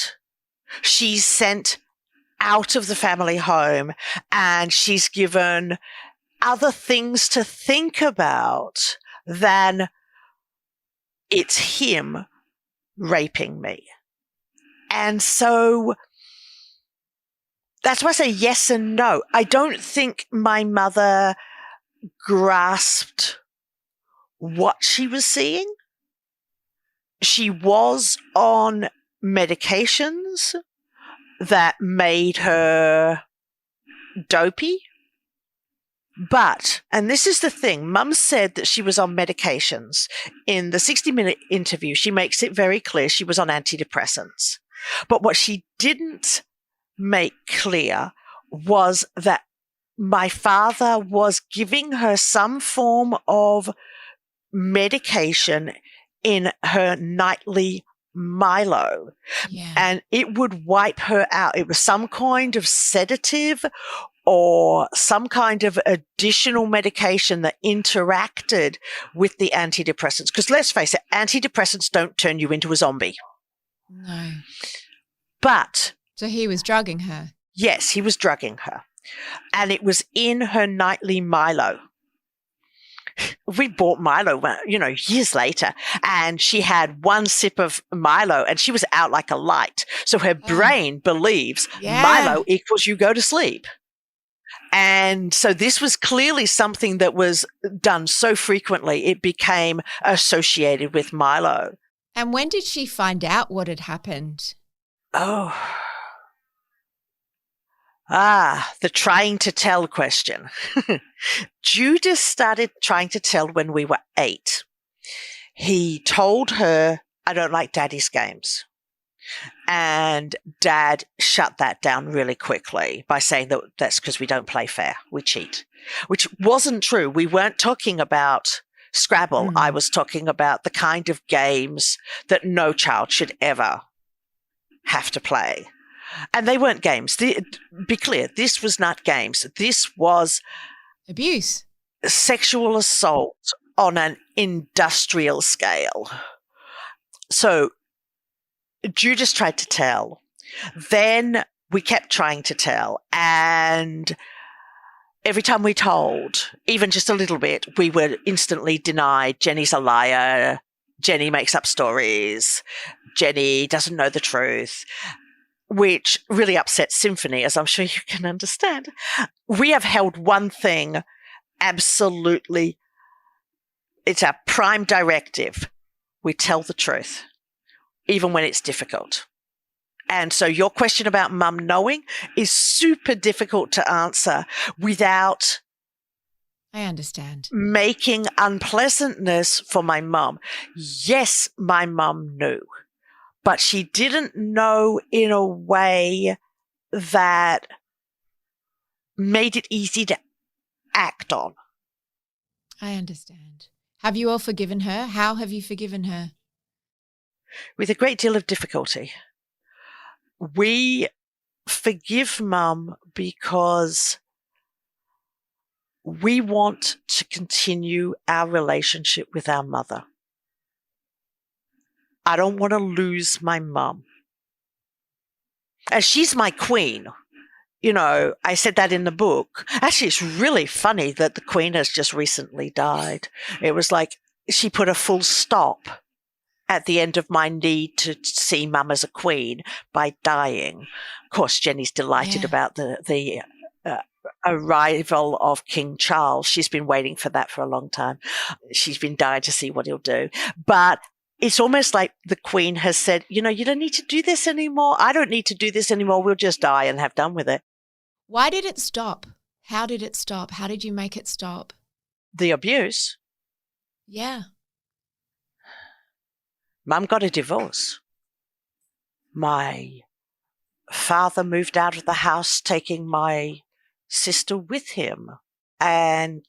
she's sent out of the family home and she's given other things to think about than it's him raping me. And so that's why I say yes and no. I don't think my mother grasped what she was seeing. She was on medications that made her dopey. But, and this is the thing, Mum said that she was on medications. In the 60-minute interview, she makes it very clear she was on antidepressants. But what she didn't make clear was that my father was giving her some form of medication in her nightly Milo, and it would wipe her out. It was some kind of sedative or some kind of additional medication that interacted with the antidepressants. Because let's face it, antidepressants don't turn you into a zombie. No. But so he was drugging her? Yes, he was drugging her. And it was in her nightly Milo. We bought Milo, years later, and she had one sip of Milo and she was out like a light. So her brain believes Milo equals you go to sleep. And so this was clearly something that was done so frequently, it became associated with Milo. And when did she find out what had happened? Oh. The trying to tell question. Judas started trying to tell when we were 8. He told her, I don't like Daddy's games. And Dad shut that down really quickly by saying that that's because we don't play fair, we cheat, which wasn't true. We weren't talking about Scrabble. I was talking about the kind of games that no child should ever have to play. And they weren't games. Be clear, this was not games. This was abuse, sexual assault on an industrial scale. So Judas tried to tell. Then we kept trying to tell. And every time we told, even just a little bit, we were instantly denied. Jeni's a liar. Jeni makes up stories. Jeni doesn't know the truth, which really upset Symphony, as I'm sure you can understand. We have held one thing absolutely, it's our prime directive. We tell the truth, even when it's difficult. And so your question about Mum knowing is super difficult to answer without I understand. making unpleasantness for my mum. Yes, my mum knew, but she didn't know in a way that made it easy to act on. I understand. Have you all forgiven her? How have you forgiven her? With a great deal of difficulty. We forgive Mum because we want to continue our relationship with our mother. I don't want to lose my mum. And she's my queen. You know, I said that in the book. Actually, it's really funny that the Queen has just recently died. It was like she put a full stop at the end of my need to see Mum as a queen by dying. Of course, Jeni's delighted about the arrival of King Charles. She's been waiting for that for a long time. She's been dying to see what he'll do. But it's almost like the Queen has said, you don't need to do this anymore. I don't need to do this anymore. We'll just die and have done with it. Why did it stop? How did it stop? How did you make it stop? The abuse. Yeah. Mum got a divorce. My father moved out of the house, taking my sister with him. And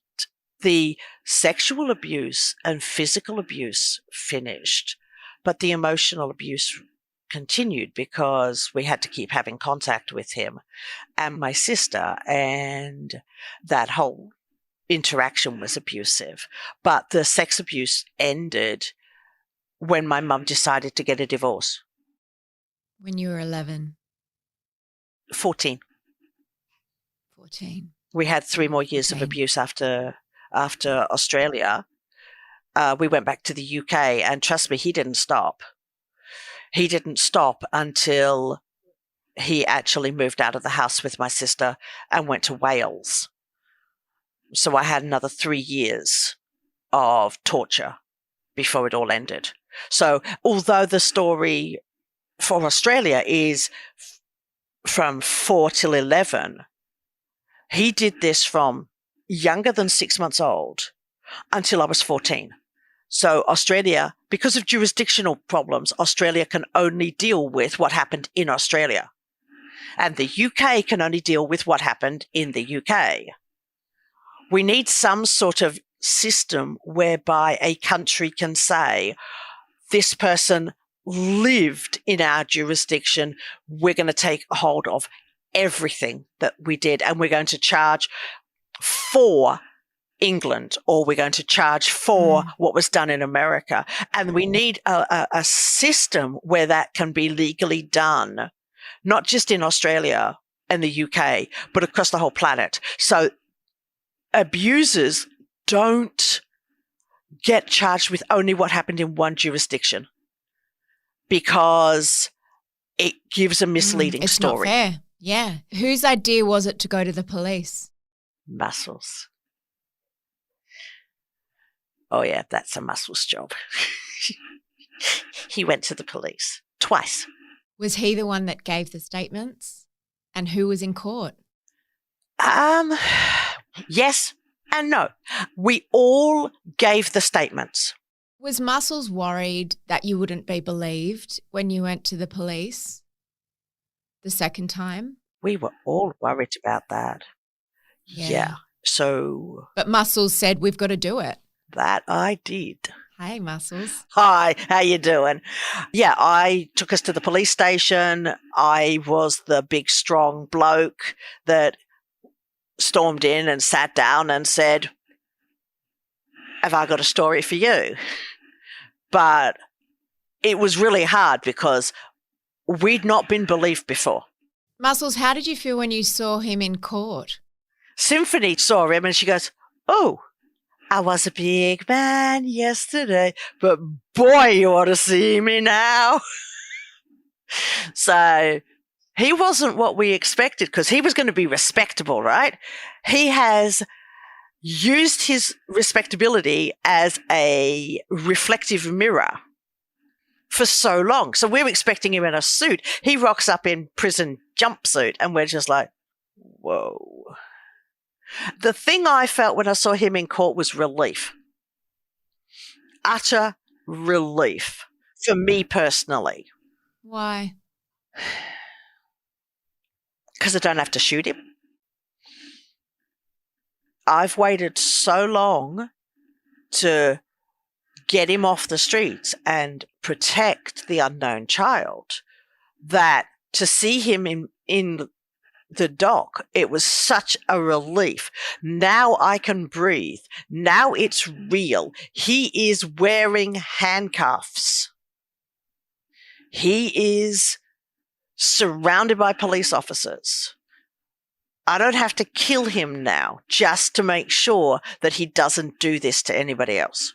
the sexual abuse and physical abuse finished, but the emotional abuse continued because we had to keep having contact with him and my sister, and that whole interaction was abusive. But the sex abuse ended when my mum decided to get a divorce. When you were 11? 14. 14. We had 3 more years of abuse after Australia. We went back to the UK, and trust me, he didn't stop. He didn't stop until he actually moved out of the house with my sister and went to Wales. So I had another 3 years of torture before it all ended. So although the story for Australia is from 4 till 11, he did this from younger than 6 months old until I was 14. So Australia, because of jurisdictional problems, Australia can only deal with what happened in Australia. And the UK can only deal with what happened in the UK. We need some sort of system whereby a country can say, this person lived in our jurisdiction. We're going to take hold of everything that we did, and we're going to charge for England, or we're going to charge for what was done in America. And we need a system where that can be legally done, not just in Australia and the UK, but across the whole planet. So abusers don't get charged with only what happened in one jurisdiction, because it gives a misleading story. It's not fair. Yeah. Whose idea was it to go to the police? Muscles. Oh, yeah, that's a Muscles job. He went to the police twice. Was he the one that gave the statements? And who was in court? Yes and no. We all gave the statements. Was Muscles worried that you wouldn't be believed when you went to the police the second time? We were all worried about that. Yeah. So. But Muscles said, we've got to do it. That I did. Hey, Muscles. Hi, how you doing? Yeah, I took us to the police station. I was the big, strong bloke that stormed in and sat down and said, have I got a story for you? But it was really hard because we'd not been believed before. Muscles, how did you feel when you saw him in court? Symphony saw him and she goes, oh, I was a big man yesterday, but boy, you ought to see me now. So he wasn't what we expected, because he was going to be respectable, right? He has used his respectability as a reflective mirror for so long. So we're expecting him in a suit. He rocks up in prison jumpsuit and we're just like, whoa. The thing I felt when I saw him in court was relief. Utter relief for me personally. Why? Because I don't have to shoot him. I've waited so long to get him off the streets and protect the unknown child that to see him in the dock, it was such a relief. Now I can breathe. Now it's real. He is wearing handcuffs. He is surrounded by police officers. I don't have to kill him now just to make sure that he doesn't do this to anybody else.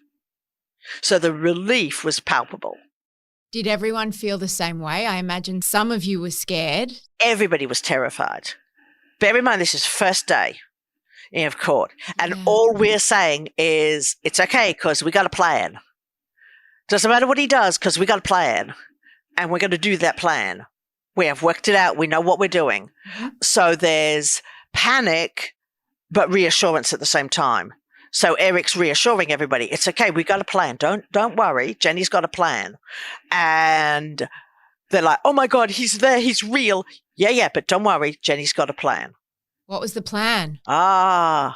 So the relief was palpable. Did everyone feel the same way? I imagine some of you were scared. Everybody was terrified. Bear in mind, this is first day of court. And all we're saying is, it's okay because we got a plan. Doesn't matter what he does because we got a plan. And we're going to do that plan. We have worked it out. We know what we're doing. So there's panic but reassurance at the same time. So Eric's reassuring everybody, it's okay, we got a plan. Don't worry, Jeni's got a plan. And they're like, oh my God, he's there, he's real. Yeah, but don't worry, Jeni's got a plan. What was the plan? Now,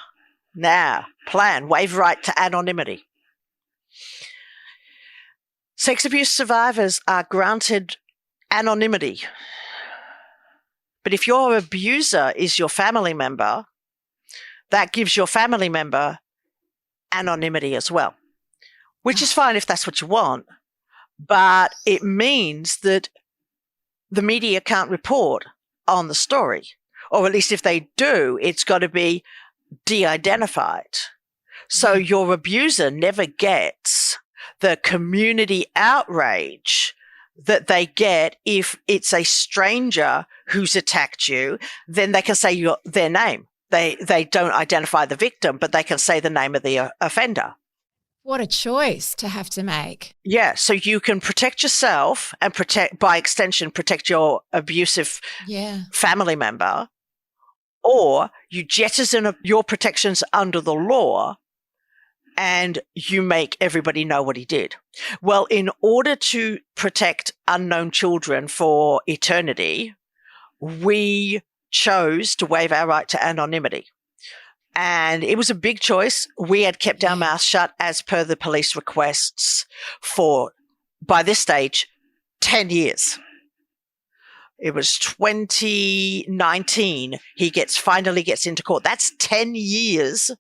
plan, waive right to anonymity. Sex abuse survivors are granted anonymity. But if your abuser is your family member, that gives your family member anonymity as well, which is fine if that's what you want, but it means that the media can't report on the story, or at least if they do, it's got to be de-identified. So your abuser never gets the community outrage that they get if it's a stranger who's attacked you. Then they can say their name. They don't identify the victim, but they can say the name of the offender. What a choice to have to make. Yeah, so you can protect yourself and by extension, protect your abusive family member, or you jettison your protections under the law and you make everybody know what he did. Well, in order to protect unknown children for eternity, we chose to waive our right to anonymity. And it was a big choice. We had kept our mouth shut as per the police requests for, by this stage, 10 years. It was 2019. He finally gets into court. That's 10 years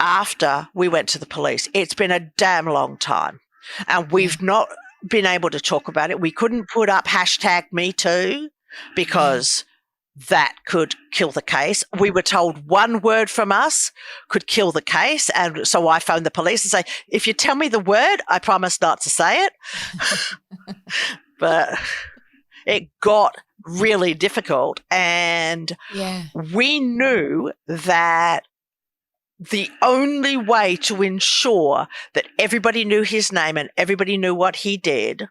after we went to the police. It's been a damn long time. And we've not been able to talk about it. We couldn't put up #MeToo because that could kill the case. We were told one word from us could kill the case. And so I phoned the police and say, if you tell me the word, I promise not to say it. But it got really difficult. And we knew that the only way to ensure that everybody knew his name and everybody knew what he did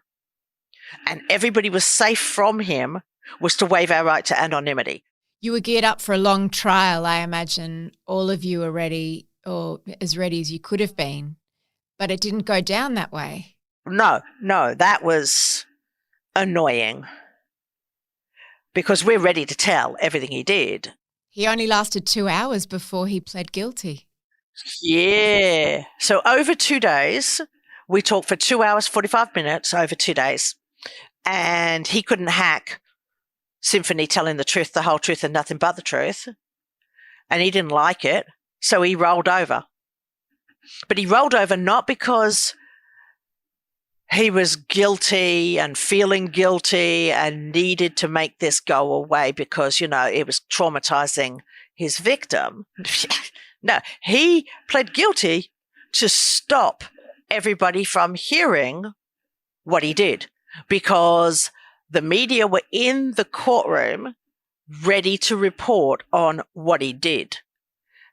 and everybody was safe from him was to waive our right to anonymity. You were geared up for a long trial, I imagine. All of you were ready, or as ready as you could have been, but it didn't go down that way. No, that was annoying because we're ready to tell everything he did. He only lasted 2 hours before he pled guilty. Yeah. So over 2 days, we talked for 2 hours, 45 minutes over 2 days, and he couldn't hack Symphony telling the truth, the whole truth, and nothing but the truth. And he didn't like it, so he rolled over. But he rolled over not because he was guilty and feeling guilty and needed to make this go away because, it was traumatizing his victim. No, he pled guilty to stop everybody from hearing what he did because the media were in the courtroom ready to report on what he did.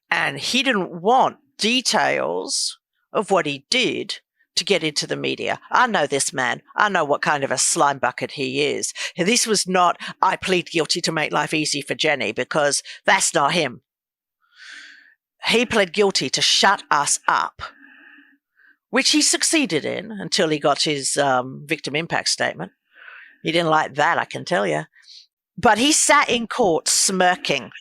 And he didn't want details of what he did to get into the media. I know this man. I know what kind of a slime bucket he is. This was not, I plead guilty to make life easy for Jeni, because that's not him. He pled guilty to shut us up, which he succeeded in until he got his victim impact statement. He didn't like that, I can tell you. But he sat in court smirking.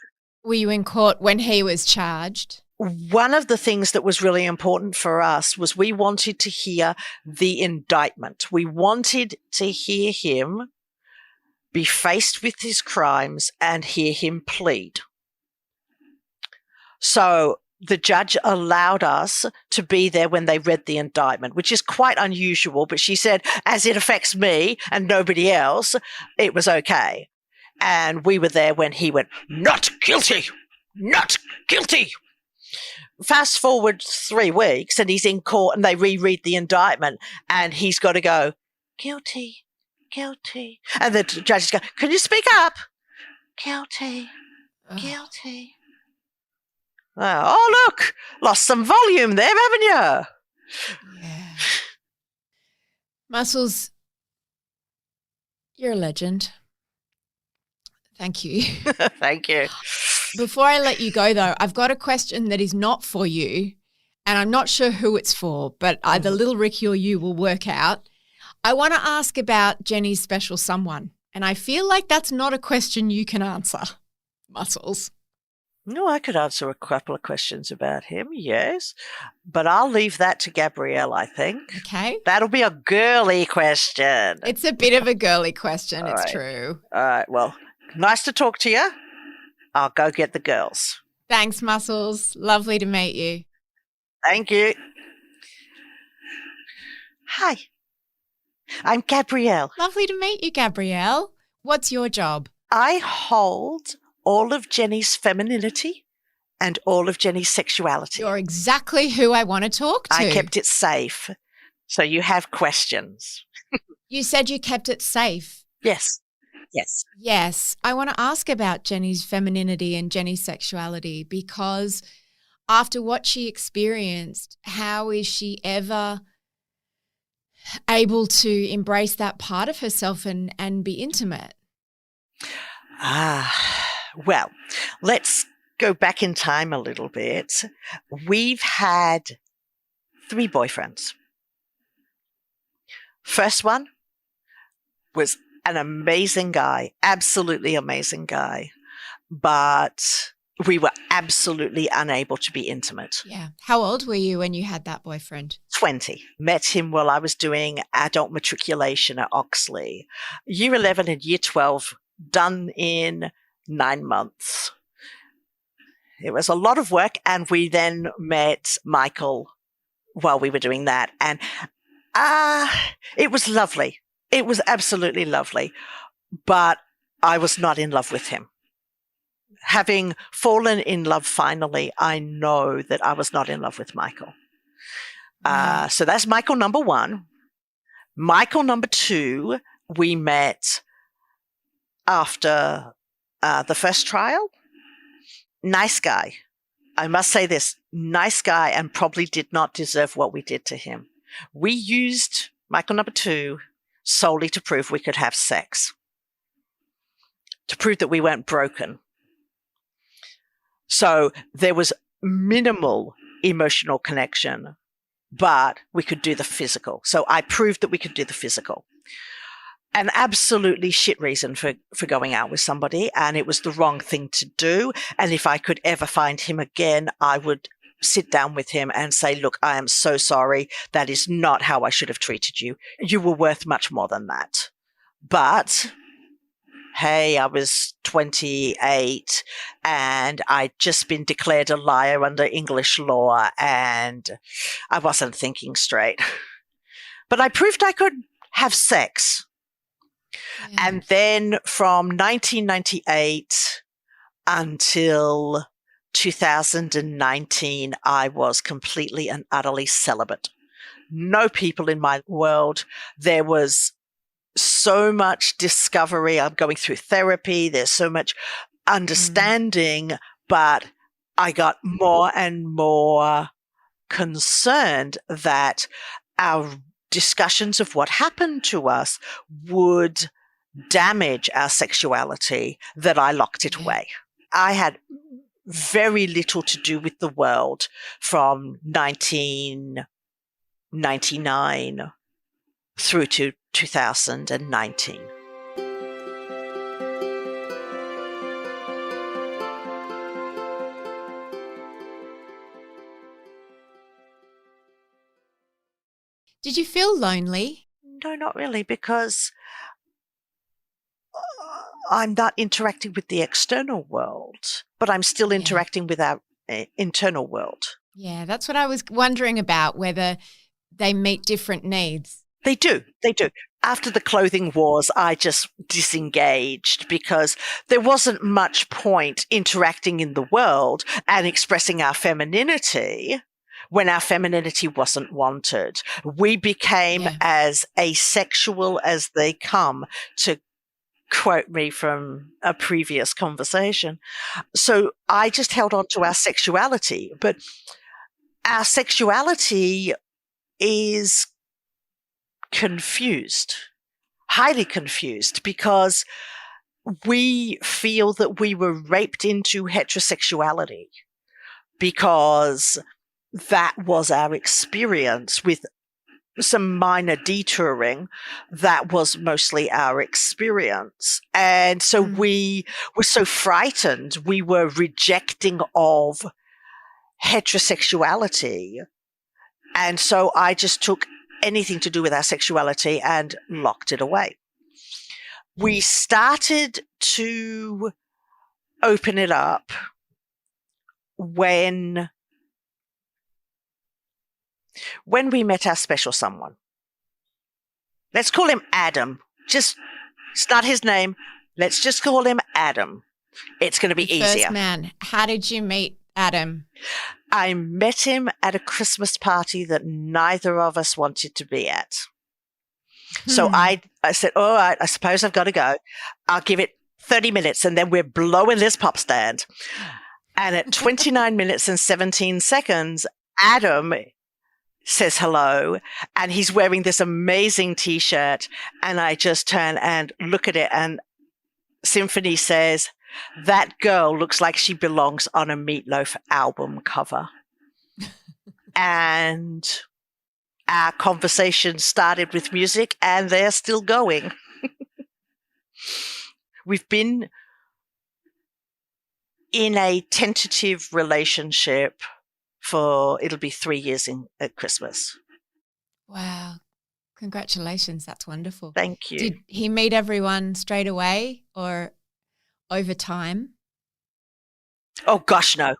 Were you in court when he was charged? One of the things that was really important for us was we wanted to hear the indictment. We wanted to hear him be faced with his crimes and hear him plead. So the judge allowed us to be there when they read the indictment, which is quite unusual. But she said, as it affects me and nobody else, it was okay. And we were there when he went, not guilty, not guilty. Fast forward 3 weeks and he's in court and they reread the indictment and he's got to go, guilty, guilty. And the judges go, can you speak up? Guilty, guilty. Oh, look, lost some volume there, haven't you? Yeah. Muscles, you're a legend. Thank you. Thank you. Before I let you go, though, I've got a question that is not for you, and I'm not sure who it's for, but either little Ricky or you will work out. I want to ask about Jeni's special someone, and I feel like that's not a question you can answer, Muscles. No, I could answer a couple of questions about him, yes. But I'll leave that to Gabrielle, I think. Okay. That'll be a girly question. It's a bit of a girly question, All it's right. true. All right, well, nice to talk to you. I'll go get the girls. Thanks, Muscles. Lovely to meet you. Thank you. Hi, I'm Gabrielle. Lovely to meet you, Gabrielle. What's your job? I hold all of Jeni's femininity and all of Jeni's sexuality. You're exactly who I want to talk to. I kept it safe, so you have questions. You said you kept it safe. Yes. Yes. Yes. I want to ask about Jeni's femininity and Jeni's sexuality because after what she experienced, how is she ever able to embrace that part of herself and be intimate? Well, let's go back in time a little bit. We've had 3 boyfriends. First one was an amazing guy, absolutely amazing guy, but we were absolutely unable to be intimate. Yeah. How old were you when you had that boyfriend? 20. Met him while I was doing adult matriculation at Oxley. Year 11 and year 12 done in 9 months. It was a lot of work, and we then met Michael while we were doing that. And it was lovely. It was absolutely lovely. But I was not in love with him. Having fallen in love finally, I know that I was not in love with Michael. So that's Michael number 1. Michael number 2, we met after the first trial. Nice guy. I must say this, nice guy, and probably did not deserve what we did to him. We used Michael number 2 solely to prove we could have sex, to prove that we weren't broken. So there was minimal emotional connection, but we could do the physical. So I proved that we could do the physical. An absolutely shit reason for going out with somebody, and it was the wrong thing to do. And if I could ever find him again, I would sit down with him and say, look, I am so sorry. That is not how I should have treated you. You were worth much more than that. But hey, I was 28 and I'd just been declared a liar under English law, and I wasn't thinking straight. But I proved I could have sex. Yeah. And then from 1998 until 2019, I was completely and utterly celibate. No people in my world. There was so much discovery. I'm going through therapy. There's so much understanding, but I got more and more concerned that our discussions of what happened to us would damage our sexuality, that I locked it away. I had very little to do with the world from 1999 through to 2019. Did you feel lonely? No, not really, because I'm not interacting with the external world, but I'm still interacting with our internal world. Yeah, that's what I was wondering about, whether they meet different needs. They do. They do. After the clothing wars, I just disengaged because there wasn't much point interacting in the world and expressing our femininity when our femininity wasn't wanted. We became as asexual as they come, to quote me from a previous conversation. So I just held on to our sexuality, but our sexuality is confused, highly confused, because we feel that we were raped into heterosexuality because that was our experience with some minor detouring. That was mostly our experience. And so we were so frightened. We were rejecting of heterosexuality. And so I just took anything to do with our sexuality and locked it away. We started to open it up when we met our special someone. Let's call him Adam. It's not his name. Let's just call him Adam. It's going to be easier. First man, how did you meet Adam? I met him at a Christmas party that neither of us wanted to be at. So I said, all right, I suppose I've got to go. I'll give it 30 minutes and then we're blowing this pop stand. And at 29 minutes and 17 seconds, Adam says hello, and he's wearing this amazing T-shirt. And I just turn and look at it, and Symphony says, that girl looks like she belongs on a Meatloaf album cover. And our conversation started with music, and they're still going. We've been in a tentative relationship it'll be 3 years at Christmas. Wow. Congratulations. That's wonderful. Thank you. Did he meet everyone straight away or over time? Oh, gosh, no.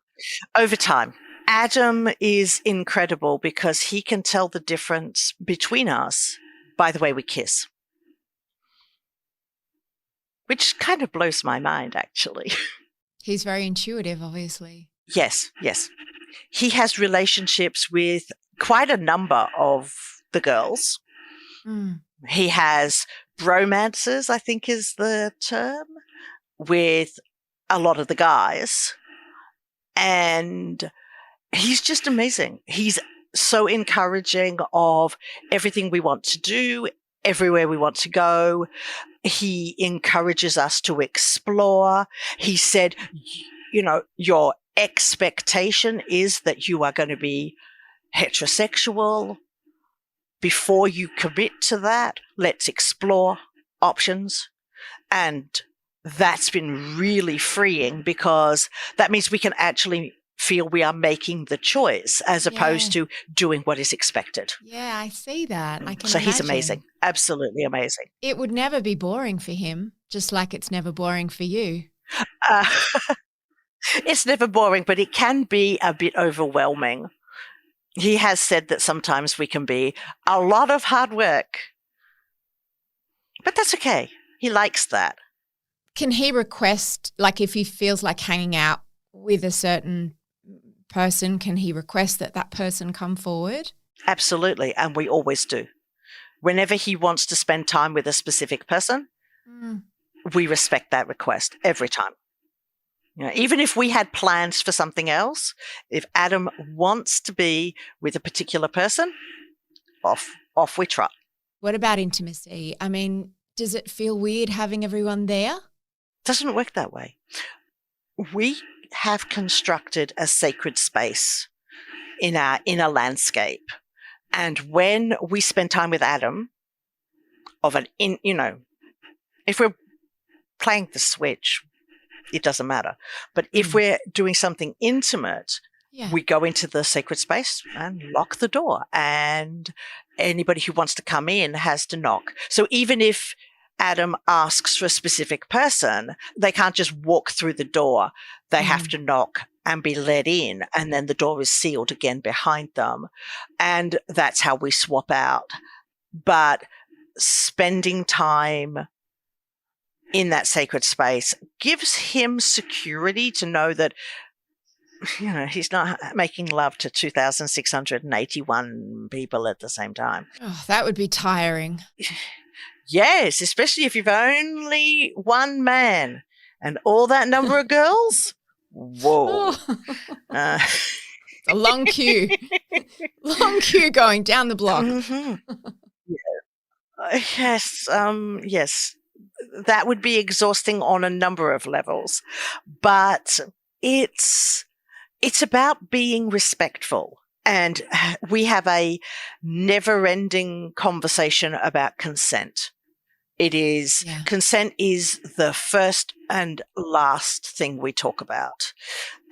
Over time. Adam is incredible because he can tell the difference between us by the way we kiss, which kind of blows my mind, actually. He's very intuitive, obviously. Yes. He has relationships with quite a number of the girls. He has bromances, I think is the term, with a lot of the guys. And he's just amazing. He's so encouraging of everything we want to do, everywhere we want to go. He encourages us to explore. He said, your expectation is that you are going to be heterosexual. Before you commit to that, let's explore options. And that's been really freeing because that means we can actually feel we are making the choice as opposed to doing what is expected. Yeah, I see that. I can So he's imagine. amazing. Absolutely amazing. It would never be boring for him, just like it's never boring for you. It's never boring, but it can be a bit overwhelming. He has said that sometimes we can be a lot of hard work, but that's okay. He likes that. Can he request, like if he feels like hanging out with a certain person, can he request that person come forward? Absolutely, and we always do. Whenever he wants to spend time with a specific person, we respect that request every time. Even if we had plans for something else, if Adam wants to be with a particular person, off we trot. What about intimacy? I mean, does it feel weird having everyone there? Doesn't work that way. We have constructed a sacred space in our inner landscape. And when we spend time with Adam, if we're playing the Switch, it doesn't matter. But if we're doing something intimate, we go into the sacred space and lock the door. And anybody who wants to come in has to knock. So even if Adam asks for a specific person, they can't just walk through the door. They have to knock and be let in. And then the door is sealed again behind them. And that's how we swap out. But spending time in that sacred space gives him security to know that, he's not making love to 2,681 people at the same time. Oh, that would be tiring. Yes, especially if you've only one man and all that number of girls. Whoa. A long queue. Long queue going down the block. Mm-hmm. Yes. that would be exhausting on a number of levels. But it's about being respectful. And we have a never-ending conversation about consent. Consent is the first and last thing we talk about.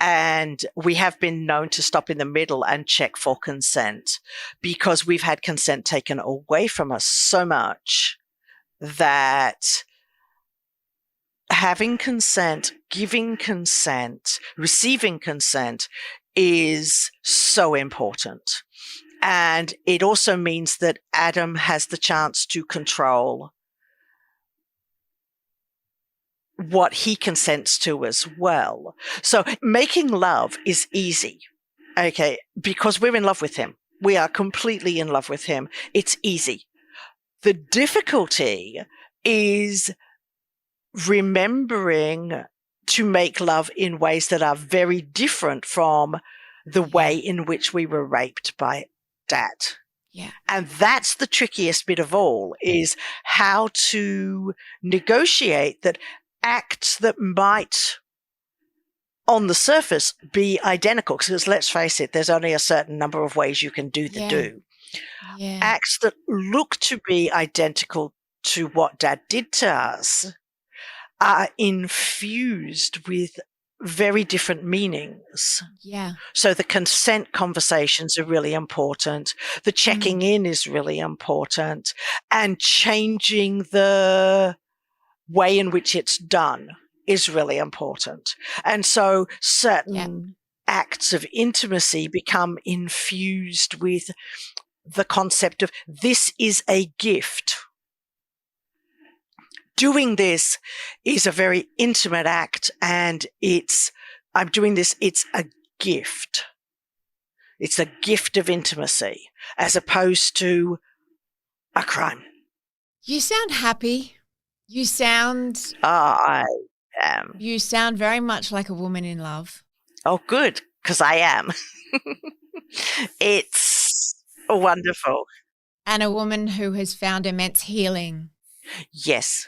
And we have been known to stop in the middle and check for consent because we've had consent taken away from us so much that having consent, giving consent, receiving consent is so important. And it also means that Adam has the chance to control what he consents to as well. So making love is easy, okay, because we're in love with him. We are completely in love with him. It's easy. The difficulty is remembering to make love in ways that are very different from the way in which we were raped by Dad. Yeah. And that's the trickiest bit of all, is how to negotiate that acts that might on the surface be identical, because let's face it, there's only a certain number of ways you can do the do. Yeah. Acts that look to be identical to what Dad did to us are infused with very different meanings. Yeah. So the consent conversations are really important. The checking in is really important, and changing the way in which it's done is really important. And so certain acts of intimacy become infused with the concept of this is a gift. Doing this is a very intimate act, and I'm doing this, it's a gift. It's a gift of intimacy as opposed to a crime. You sound happy. You sound I am. You sound very much like a woman in love. Oh, good, because I am. It's wonderful. And a woman who has found immense healing. Yes.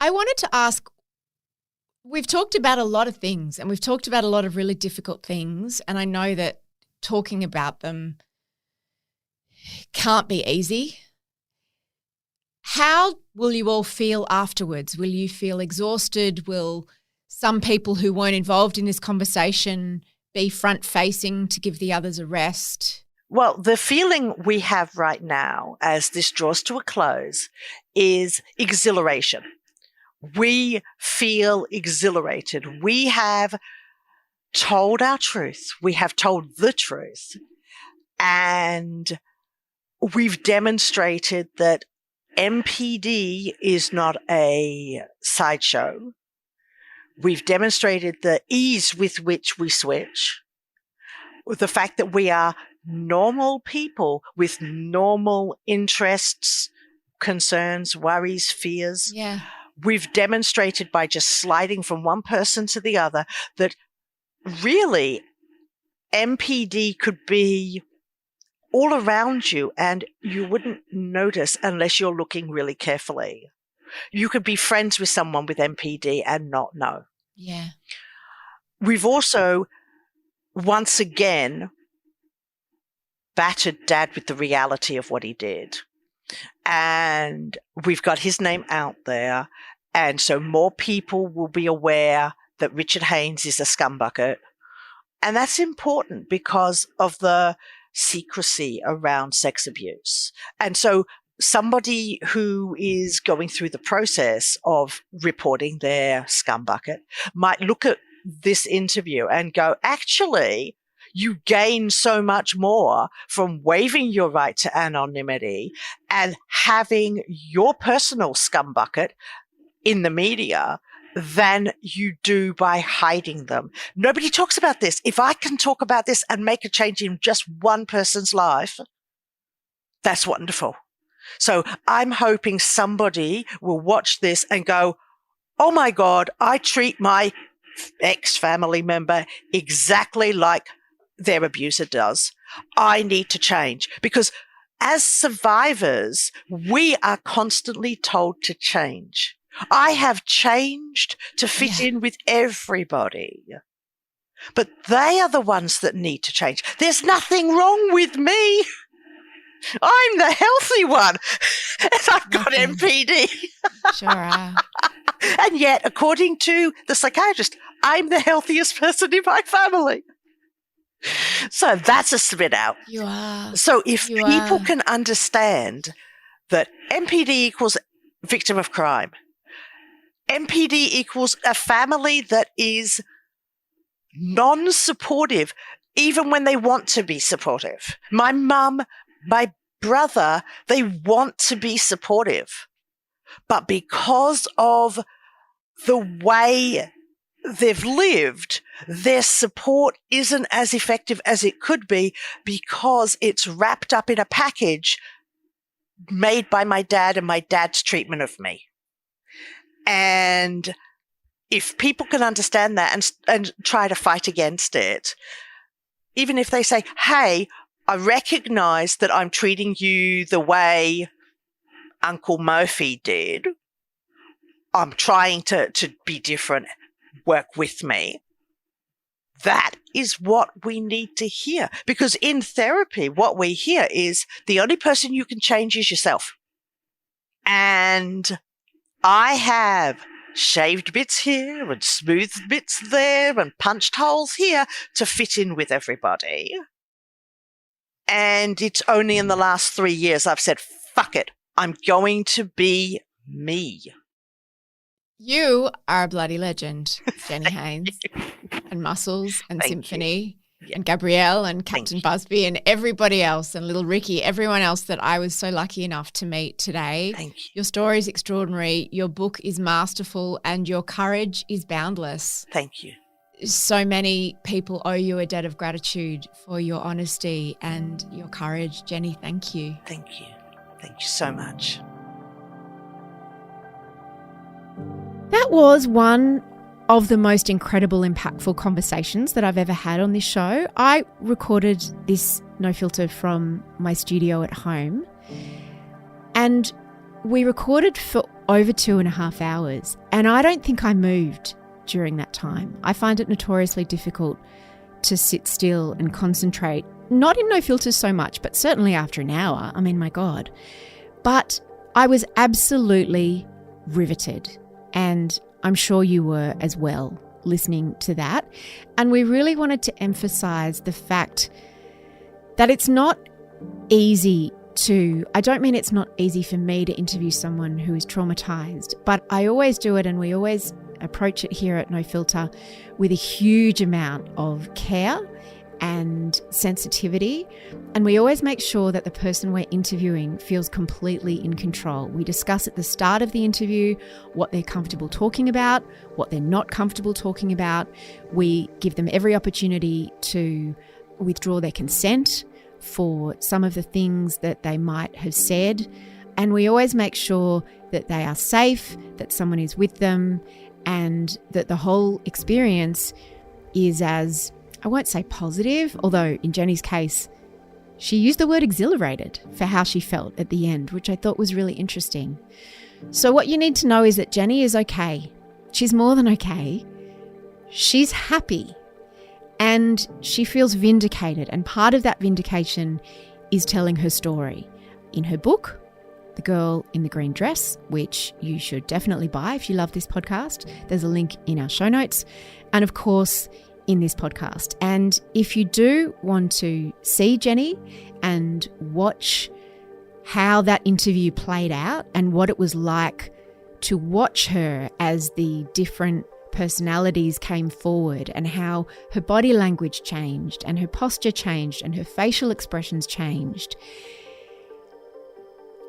I wanted to ask, we've talked about a lot of things and we've talked about a lot of really difficult things, and I know that talking about them can't be easy. How will you all feel afterwards? Will you feel exhausted? Will some people who weren't involved in this conversation be front-facing to give the others a rest? Well, the feeling we have right now as this draws to a close is exhilaration. We feel exhilarated. We have told our truth. We have told the truth. And we've demonstrated that MPD is not a sideshow. We've demonstrated the ease with which we switch, the fact that we are normal people with normal interests, concerns, worries, fears. Yeah. We've demonstrated by just sliding from one person to the other that really MPD could be all around you and you wouldn't notice unless you're looking really carefully. You could be friends with someone with MPD and not know. Yeah. We've also, once again, battered Dad with the reality of what he did. And we've got his name out there. And so more people will be aware that Richard Haynes is a scumbucket. And that's important because of the secrecy around sex abuse. And so somebody who is going through the process of reporting their scumbucket might look at this interview and go, actually, you gain so much more from waiving your right to anonymity and having your personal scumbucket in the media than you do by hiding them. Nobody talks about this. If I can talk about this and make a change in just one person's life, that's wonderful. So I'm hoping somebody will watch this and go, oh my God, I treat my ex-family member exactly like their abuser does. I need to change. Because as survivors, we are constantly told to change. I have changed to fit in with everybody. But they are the ones that need to change. There's nothing wrong with me. I'm the healthy one. And I've got MPD. Sure are. And yet, according to the psychiatrist, I'm the healthiest person in my family. So that's a spit out. You are. So if people can understand that MPD equals victim of crime, MPD equals a family that is non-supportive, even when they want to be supportive. My mum, my brother, they want to be supportive. But because of the way they've lived, their support isn't as effective as it could be because it's wrapped up in a package made by my dad and my dad's treatment of me. And if people can understand that and try to fight against it, even if they say, hey, I recognize that I'm treating you the way Uncle Murphy did. I'm trying to be different. Work with me. That is what we need to hear. Because in therapy, what we hear is the only person you can change is yourself. And I have shaved bits here and smoothed bits there and punched holes here to fit in with everybody. And it's only in the last 3 years I've said, fuck it, I'm going to be me. You are a bloody legend, Jeni Haynes, and Muscles and Thank Symphony and Gabrielle and Captain Busby and everybody else and little Ricky, everyone else that I was so lucky enough to meet today. Thank you. Your story is extraordinary. Your book is masterful and your courage is boundless. Thank you. So many people owe you a debt of gratitude for your honesty and your courage. Jeni, thank you. Thank you. Thank you so much. That was one of the most incredible, impactful conversations that I've ever had on this show. I recorded this No Filter from my studio at home, and we recorded for over 2.5 hours, and I don't think I moved during that time. I find it notoriously difficult to sit still and concentrate, not in No Filters so much, but certainly after an hour. I mean, my God. But I was absolutely riveted, and I'm sure you were as well listening to that. And we really wanted to emphasize the fact that it's not easy I don't mean it's not easy for me to interview someone who is traumatized, but I always do it, and we always approach it here at No Filter with a huge amount of care and sensitivity. And we always make sure that the person we're interviewing feels completely in control. We discuss at the start of the interview what they're comfortable talking about, what they're not comfortable talking about. We give them every opportunity to withdraw their consent for some of the things that they might have said. And we always make sure that they are safe, that someone is with them, and that the whole experience is as, I won't say positive, although in Jeni's case, she used the word exhilarated for how she felt at the end, which I thought was really interesting. So what you need to know is that Jeni is okay. She's more than okay. She's happy and she feels vindicated. And part of that vindication is telling her story. In her book, The Girl in the Green Dress, which you should definitely buy if you love this podcast. There's a link in our show notes. And of course, in this podcast. And if you do want to see Jeni and watch how that interview played out and what it was like to watch her as the different personalities came forward and how her body language changed and her posture changed and her facial expressions changed,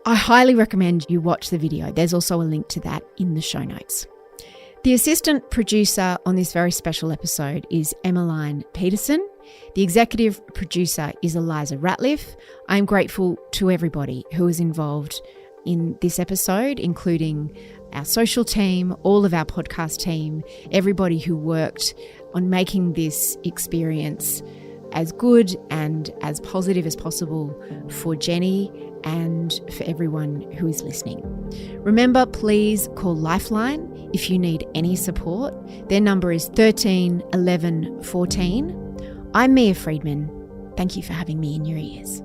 I highly recommend you watch the video. There's also a link to that in the show notes. The assistant producer on this very special episode is Emmeline Peterson. The executive producer is Eliza Ratliff. I'm grateful to everybody who was involved in this episode, including our social team, all of our podcast team, everybody who worked on making this experience as good and as positive as possible for Jeni and for everyone who is listening. Remember, please call Lifeline if you need any support. Their number is 13 11 14. I'm Mia Friedman. Thank you for having me in your ears.